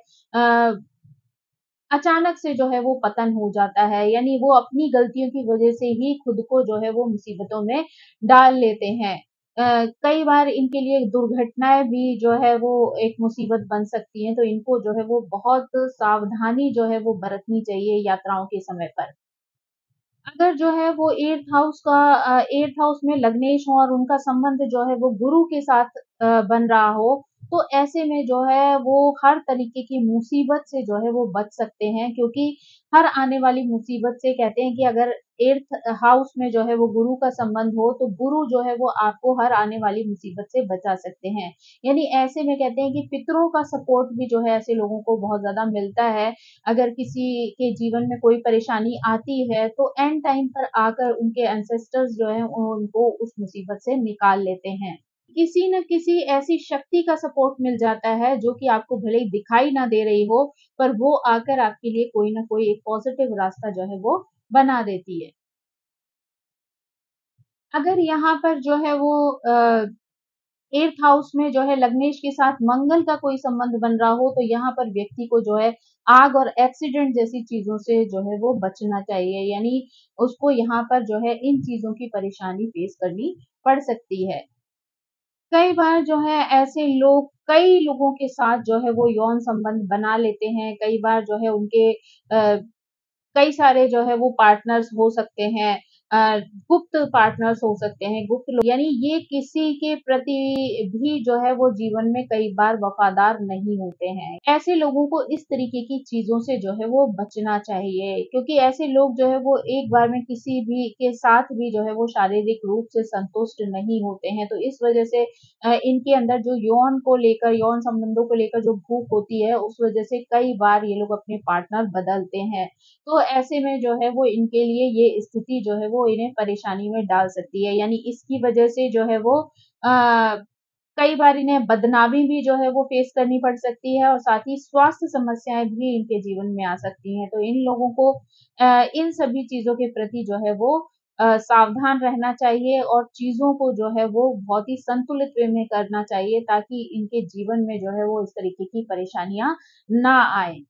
अचानक से जो है वो पतन हो जाता है, यानी वो अपनी गलतियों की वजह से ही खुद को जो है वो मुसीबतों में डाल लेते हैं। कई बार इनके लिए दुर्घटनाएँ भी जो है वो एक मुसीबत बन सकती हैं, तो इनको जो है वो बहुत सावधानी जो है वो बरतनी चाहिए यात्राओं के समय पर। अगर जो है वो 8th हाउस में लग्नेश हो और उनका संबंध जो है वो गुरु के साथ बन रहा हो, तो ऐसे में जो है वो हर तरीके की मुसीबत से जो है वो बच सकते हैं क्योंकि हर आने वाली मुसीबत से कहते हैं कि अगर 8th हाउस में जो है वो गुरु का संबंध हो, तो गुरु जो है वो आपको हर आने वाली मुसीबत से बचा सकते हैं। यानी ऐसे में कहते हैं कि पितरों का सपोर्ट भी जो है ऐसे लोगों को बहुत ज़्यादा मिलता है अगर किसी के जीवन में कोई परेशानी आती है, तो एंड टाइम पर आकर उनके एंसेस्टर्स जो हैं, उनको उस मुसीबत से निकाल लेते हैं। किसी न किसी ऐसी शक्ति का सपोर्ट मिल जाता है, जो कि आपको भले ही दिखाई ना दे रही हो, पर वो आकर आपके लिए कोई न कोई एक पॉज़िटिव रास्ता जो है वो बना देती है। अगर यहाँ पर जो है वो 8th हाउस में जो है लग्नेश के साथ मंगल का कोई संबंध बन रहा हो, तो यहाँ पर व्यक्ति को जो है आग और एक्सीडेंट जैसी चीज़ों से जो है वो बचना चाहिए। यानी उसको यहाँ पर जो है इन चीज़ों की परेशानी फेस करनी पड़ सकती है। कई बार जो है ऐसे लोग कई लोगों के साथ जो है वो यौन संबंध बना लेते हैं। कई बार जो है उनके कई सारे जो है वो पार्टनर्स हो सकते हैं, गुप्त पार्टनर्स हो सकते हैं, गुप्त लोग यानी ये किसी के प्रति भी जो है वो जीवन में कई बार वफ़ादार नहीं होते हैं। ऐसे लोगों को इस तरीके की चीज़ों से जो है वो बचना चाहिए क्योंकि ऐसे लोग जो है वो एक बार में किसी भी के साथ भी जो है वो शारीरिक रूप से संतुष्ट नहीं होते हैं। तो इस वज़ह से इनके अंदर जो यौन को लेकर यौन संबंधों को लेकर जो भूख होती है, उस वज़ह से कई बार ये लोग अपने पार्टनर बदलते हैं। तो ऐसे में जो है वो इनके लिए ये स्थिति जो है वो इन्हें परेशानी में डाल सकती है। यानी इसकी वजह से जो है वो अ, कई बार इन्हें बदनामी भी जो है वो फेस करनी पड़ सकती है और साथ ही स्वास्थ्य समस्याएँ भी इनके जीवन में आ सकती हैं। तो इन लोगों को इन सभी चीज़ों के प्रति जो है वो सावधान रहना चाहिए और चीज़ों को जो है वो बहुत ही संतुलित वे में करना चाहिए ताकि इनके जीवन में जो है वो इस तरीके की परेशानियाँ ना आएँ।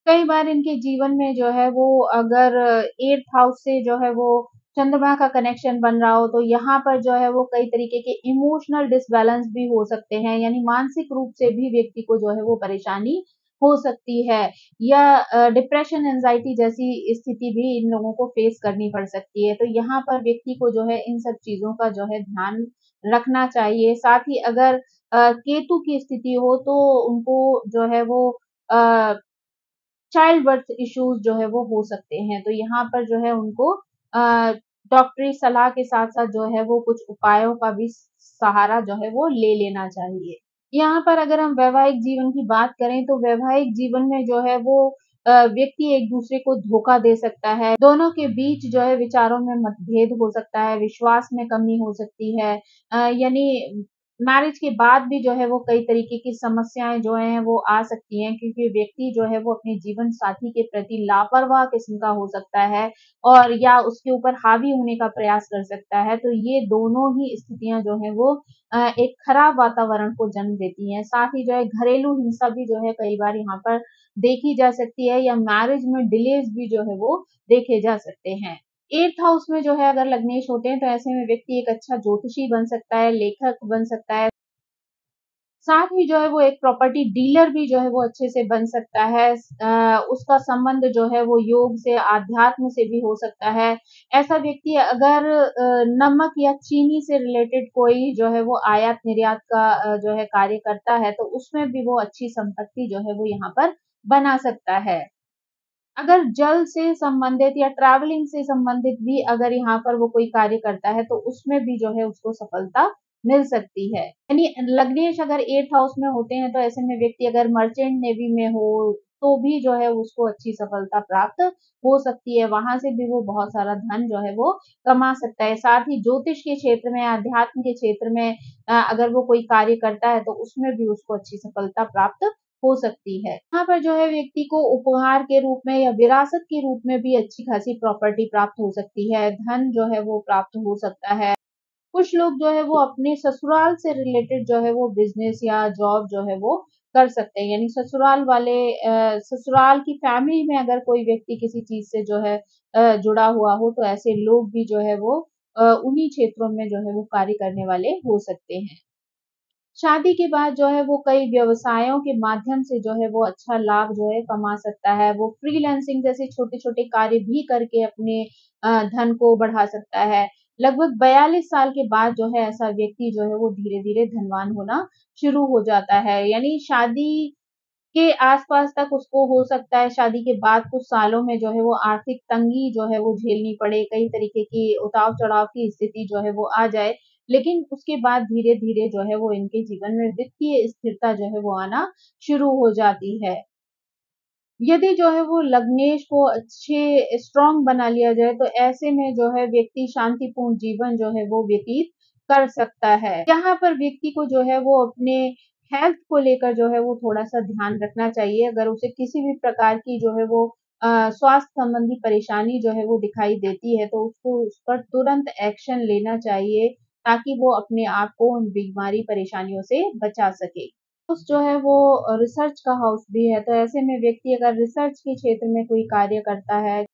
कई बार इनके जीवन में जो है वो अगर 8th हाउस से जो है वो चंद्रमा का कनेक्शन बन रहा हो तो यहाँ पर जो है वो कई तरीके के इमोशनल डिसबैलेंस भी हो सकते हैं, यानी मानसिक रूप से भी व्यक्ति को जो है वो परेशानी हो सकती है या डिप्रेशन, एंग्जायटी जैसी स्थिति भी इन लोगों को फेस करनी पड़ सकती है। तो यहाँ पर व्यक्ति को जो है इन सब चीज़ों का जो है ध्यान रखना चाहिए। साथ ही अगर केतु की स्थिति हो तो उनको जो है वो अ, चाइल्ड बर्थ इश्यूज़ जो है वो हो सकते हैं। तो यहाँ पर जो है उनको अ, डॉक्टरी सलाह के साथ-साथ जो है वो कुछ उपायों का भी सहारा जो है वो ले लेना चाहिए। यहाँ पर अगर हम वैवाहिक जीवन की बात करें तो वैवाहिक जीवन में जो है वो व्यक्ति एक-दूसरे को धोखा दे सकता है। दोनों के बीच जो है विचारों में मतभेद हो सकता है, विश्वास में कमी हो सकती है। यानी मैरिज के बाद भी जो है वो कई तरीके की समस्याएँ जो हैं वो आ सकती हैं क्योंकि व्यक्ति जो है वो अपने जीवन साथी के प्रति लापरवाह किस्म का हो सकता है और या उसके ऊपर हावी होने का प्रयास कर सकता है। तो ये दोनों ही स्थितियाँ जो हैं वो एक खराब वातावरण को जन्म देती हैं। साथ ही जो है घरेलू हिंसा भी जो है कई बार यहाँ पर देखी जा सकती है या मैरिज में डिलेज़ भी जो है वो देखे जा सकते हैं। 8th हाउस में जो है अगर लग्नेश होते हैं तो ऐसे में व्यक्ति एक अच्छा ज्योतिषी बन सकता है, लेखक बन सकता है। साथ ही जो है वो एक प्रॉपर्टी डीलर भी जो है वो अच्छे से बन सकता है। उसका संबंध जो है वो योग से, आध्यात्म से भी हो सकता है। ऐसा व्यक्ति अगर नमक या चीनी से रिलेटेड कोई जो है वो आयात-निर्यात का जो है कार्य करता है तो उसमें भी वो अच्छी संपत्ति जो है वो यहाँ पर बना सकता है। अगर जल से संबंधित या ट्रैवलिंग से संबंधित भी अगर यहाँ पर वो कोई कार्य करता है, तो उसमें भी जो है उसको सफलता मिल सकती है। यानी लग्नेश अगर 8th हाउस में होते हैं, तो ऐसे में व्यक्ति अगर मर्चेंट नेवी में हो, तो भी जो है उसको अच्छी सफलता प्राप्त हो सकती है। वहाँ से भी वो बहुत सारा धन जो है वो कमा सकता है। साथ ही ज्योतिष के क्षेत्र में, अध्यात्म के क्षेत्र में अगर वो कोई कार्य करता है, तो उसमें भी उसको अच्छी सफलता प्राप्त हो सकती है। यहाँ पर जो है व्यक्ति को उपहार के रूप में या विरासत के रूप में भी अच्छी खासी प्रॉपर्टी प्राप्त हो सकती है, धन जो है वो प्राप्त हो सकता है। कुछ लोग जो है वो अपने ससुराल से रिलेटेड जो है वो बिज़नेस या जॉब जो है वो कर सकते हैं। यानी ससुराल वाले ससुराल की फैमिली में अगर कोई व्यक्ति किसी चीज़ से जो है जुड़ा हुआ हो तो ऐसे लोग भी जो है वो उन्हीं क्षेत्रों में जो है वो कार्य करने वाले हो सकते हैं। शादी के बाद जो है वो कई व्यवसायों के माध्यम से जो है वो अच्छा लाभ जो है कमा सकता है। वो फ्रीलांसिंग जैसे छोटे-छोटे कार्य भी करके अपने धन को बढ़ा सकता है। लगभग 42 साल के बाद जो है ऐसा व्यक्ति जो है वो धीरे-धीरे धनवान होना शुरू हो जाता है। यानी शादी के आस-पास तक उसको हो सकता है शादी के बाद कुछ सालों में जो है वो आर्थिक तंगी जो है वो झेलनी पड़े, कई तरीके की उतार-चढ़ाव की स्थिति जो है वो आ जाए। लेकिन उसके बाद धीरे-धीरे जो है वो इनके जीवन में वित्तीय स्थिरता जो है वो आना शुरू हो जाती है। यदि जो है वो लग्नेश को अच्छे स्ट्रॉन्ग बना लिया जाए तो ऐसे में जो है व्यक्ति शांतिपूर्ण जीवन जो है वो व्यतीत कर सकता है। यहाँ पर व्यक्ति को जो है वो अपने हेल्थ को लेकर जो है वो थोड़ा-सा ध्यान रखना चाहिए। अगर उसे किसी भी प्रकार की जो है वो स्वास्थ्य संबंधी परेशानी जो है वो दिखाई देती है तो उसको उस पर तुरंत एक्शन लेना चाहिए ताकि वो अपने आप को उन बीमारी परेशानियों से बचा सके। हाउस जो है वो रिसर्च का हाउस भी है, तो ऐसे में व्यक्ति अगर रिसर्च के क्षेत्र में कोई कार्य करता है,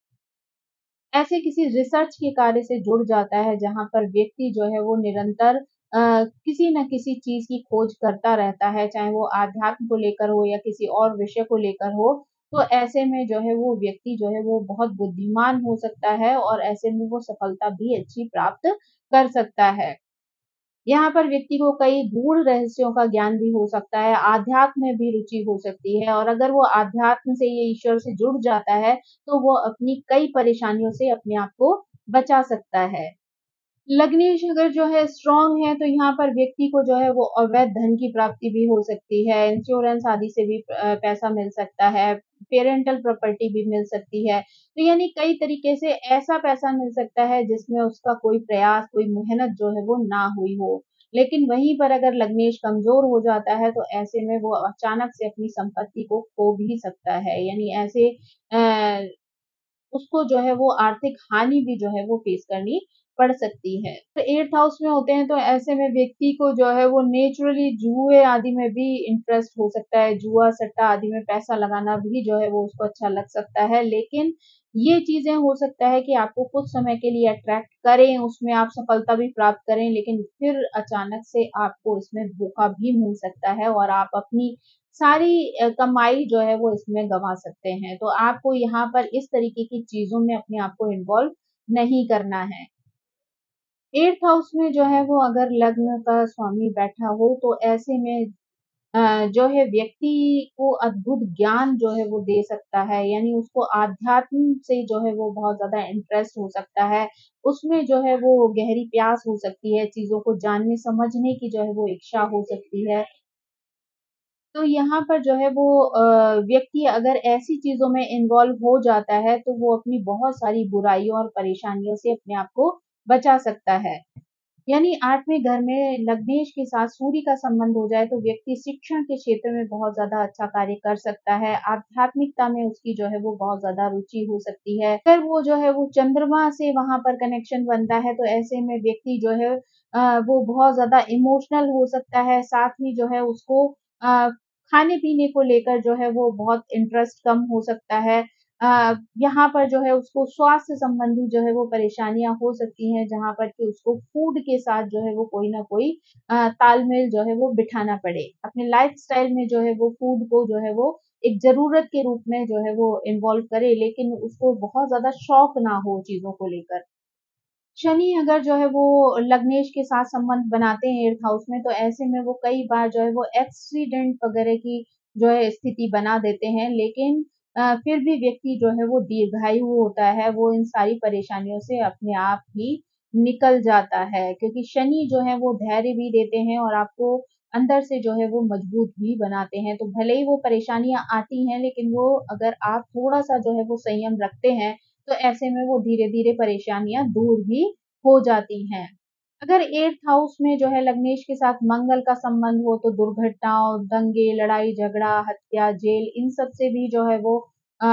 ऐसे किसी रिसर्च के कार्य से जुड़ जाता है, जहाँ पर व्यक्ति जो है वो निरंतर किसी न किसी चीज़ की खोज करता रहता है, चाहे वो आध्यात्म को लेकर हो या किसी और विषय को लेकर हो, तो ऐसे में जो है वो व्यक्ति जो है वो बहुत बुद्धिमान हो सकता है और ऐसे में वो सफलता भी अच्छी प्राप्त कर सकता है। यहाँ पर व्यक्ति को कई गूढ़ रहस्यों का ज्ञान भी हो सकता है, आध्यात्म में भी रुचि हो सकती है और अगर वो आध्यात्म से या ईश्वर से जुड़ जाता है, तो वो अपनी कई परेशानियों से अपने आप को बचा सकता है। लग्नेश अगर जो है स्ट्रॉन्ग है, तो यहाँ पर व्यक्ति को जो है वो अवैध धन की प्राप्ति भी हो सकती है, इंश्योरेंस आदि से भी पैसा मिल सकता है, पेरेंटल प्रॉपर्टी भी मिल सकती है। तो यानी कई तरीके से ऐसा पैसा मिल सकता है जिसमें उसका कोई प्रयास, कोई मेहनत जो है वो ना हुई हो। लेकिन वहीं पर अगर लग्नेश कमज़ोर हो जाता है तो ऐसे में वो अचानक से अपनी संपत्ति को खो भी सकता है। यानी ऐसे अ, उसको जो है वो आर्थिक हानि भी जो है वो फेस करनी पड़ सकती है। तो 8th हाउस में होते हैं तो ऐसे में व्यक्ति को जो है वो नेचुरली जुए आदि में भी इंटरेस्ट हो सकता है। जुआ, सट्टा आदि में पैसा लगाना भी जो है वो उसको अच्छा लग सकता है। लेकिन ये चीज़ें हो सकता है कि आपको कुछ समय के लिए अट्रैक्ट करें, उसमें आप सफलता भी प्राप्त करें, लेकिन फिर अचानक से आपको इसमें धोखा भी मिल सकता है और आप अपनी सारी कमाई जो है वो इसमें गँवा सकते हैं। तो आपको यहाँ पर इस तरीके की चीज़ों में अपने आप को इन्वॉल्व नहीं करना है। 8th हाउस में जो है वो अगर लग्न का स्वामी बैठा हो तो ऐसे में जो है व्यक्ति को अद्भुत ज्ञान जो है वो दे सकता है, यानी उसको आध्यात्म से जो है वो बहुत ज़्यादा इंटरेस्ट हो सकता है। उसमें जो है वो गहरी प्यास हो सकती है, चीज़ों को जानने समझने की जो है वो इच्छा हो सकती है। तो यहाँ पर जो है वो व्यक्ति अगर ऐसी चीज़ों में इन्वॉल्व हो जाता है, तो वो अपनी बहुत सारी बुराइयों और परेशानियों से अपने आप को बचा सकता है। यानी 8वें घर में लग्नेश के साथ सूर्य का संबंध हो जाए, तो व्यक्ति शिक्षण के क्षेत्र में बहुत ज़्यादा अच्छा कार्य कर सकता है। आध्यात्मिकता में उसकी जो है वो बहुत ज़्यादा रुचि हो सकती है। अगर वो जो है वो चंद्रमा से वहाँ पर कनेक्शन बनता है, तो ऐसे में व्यक्ति जो है वो बहुत ज़्यादा इमोशनल हो सकता है। साथ ही जो है उसको अ, खाने-पीने को लेकर जो है वो बहुत इंटरेस्ट कम हो सकता है। यहाँ पर जो है उसको स्वास्थ्य संबंधी जो है वो परेशानियाँ हो सकती हैं, जहाँ पर कि उसको फूड के साथ जो है वो कोई न कोई तालमेल जो है वो बिठाना पड़े। अपने लाइफ़स्टाइल में जो है वो फूड को जो है वो एक ज़रूरत के रूप में जो है वो इन्वॉल्व करे, लेकिन उसको बहुत ज़्यादा शौक ना हो चीज़ों को लेकर। शनि अगर जो है वो लग्नेश के साथ संबंध बनाते हैं 8th हाउस में, तो ऐसे में वो कई बार जो है वो एक्सीडेंट वगैरह की जो है स्थिति बना देते हैं। लेकिन फिर भी व्यक्ति जो है वो दीर्घायु होता है, वो इन सारी परेशानियों से अपने आप ही निकल जाता है। क्योंकि शनि जो है वो धैर्य भी देते हैं और आपको अंदर से जो है वो मजबूत भी बनाते हैं। तो भले ही वो परेशानियाँ आती हैं, लेकिन वो अगर आप थोड़ा-सा जो है वो संयम रखते हैं, तो ऐसे में वो धीरे-धीरे परेशानियाँ दूर भी हो जाती हैं। अगर 8th हाउस में जो है लग्नेश के साथ मंगल का संबंध हो तो दुर्घटनाओं, दंगे, लड़ाई-झगड़ा, हत्या, जेल इन सब से भी जो है वो अ,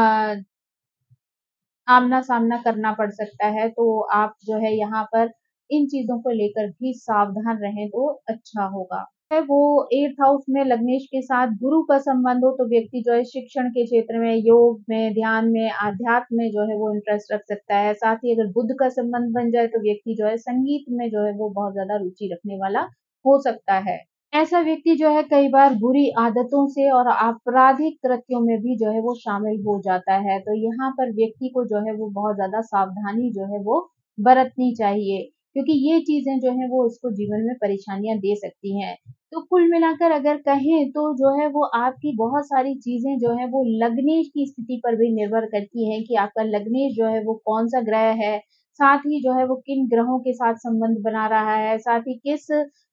आमना-सामना करना पड़ सकता है। तो आप जो है यहाँ पर इन चीज़ों को लेकर भी सावधान रहें तो अच्छा होगा। है वो 8th हाउस में लग्नेश के साथ गुरु का संबंध हो तो व्यक्ति जो है शिक्षण के क्षेत्र में, योग में, ध्यान में, आध्यात्म में जो है वो इंटरेस्ट रख सकता है। साथ ही अगर बुध का संबंध बन जाए तो व्यक्ति जो है संगीत में जो है वो बहुत ज़्यादा रुचि रखने वाला हो सकता है। ऐसा व्यक्ति जो है कई बार बुरी आदतों से और आपराधिक कृत्यों में भी जो है वो शामिल हो जाता है। तो यहाँ पर व्यक्ति को जो है वो बहुत ज़्यादा सावधानी जो है वो बरतनी चाहिए, क्योंकि ये चीज़ें जो हैं वो उसको जीवन में परेशानियाँ दे सकती हैं। तो कुल मिलाकर अगर कहें तो जो है वो आपकी बहुत सारी चीज़ें जो हैं वो लग्नेश की स्थिति पर भी निर्भर करती हैं कि आपका लग्नेश जो है वो कौन-सा ग्रह है, साथ ही जो है वो किन ग्रहों के साथ संबंध बना रहा है, साथ ही किस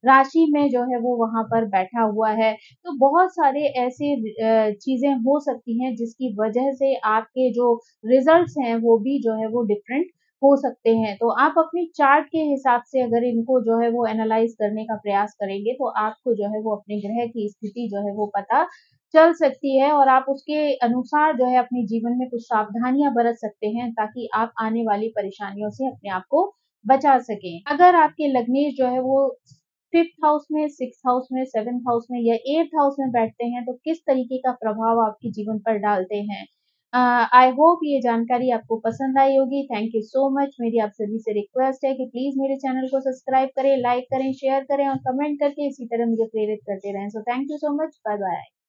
राशि में जो है वो वहाँ पर बैठा हुआ है। तो बहुत सारे ऐसे चीज़ें हो सकती हैं जिसकी वजह से आपके जो रिज़ल्ट्स हैं वो भी जो है वो डिफरेंट हो सकते हैं। तो आप अपनी चार्ट के हिसाब से अगर इनको जो है वो एनालाइज़ करने का प्रयास करेंगे तो आपको जो है वो अपने ग्रह की स्थिति जो है वो पता चल सकती है और आप उसके अनुसार जो है अपने जीवन में कुछ सावधानियाँ बरत सकते हैं ताकि आप आने वाली परेशानियों से अपने आप को बचा सकें। अगर आपके लग्नेश जो है वो 5th हाउस में, 6th हाउस में, 7th हाउस में या 8th हाउस में बैठते हैं तो किस तरीके का प्रभाव आपके जीवन पर डालते हैं। आई होप ये जानकारी आपको पसंद आई होगी। Thank you so much. मेरी आप सभी से रिक्वेस्ट है कि प्लीज़ मेरे चैनल को सब्सक्राइब करें, लाइक करें, शेयर करें और कमेंट करके इसी तरह मुझे प्रेरित करते रहें। So thank you so much. Bye bye.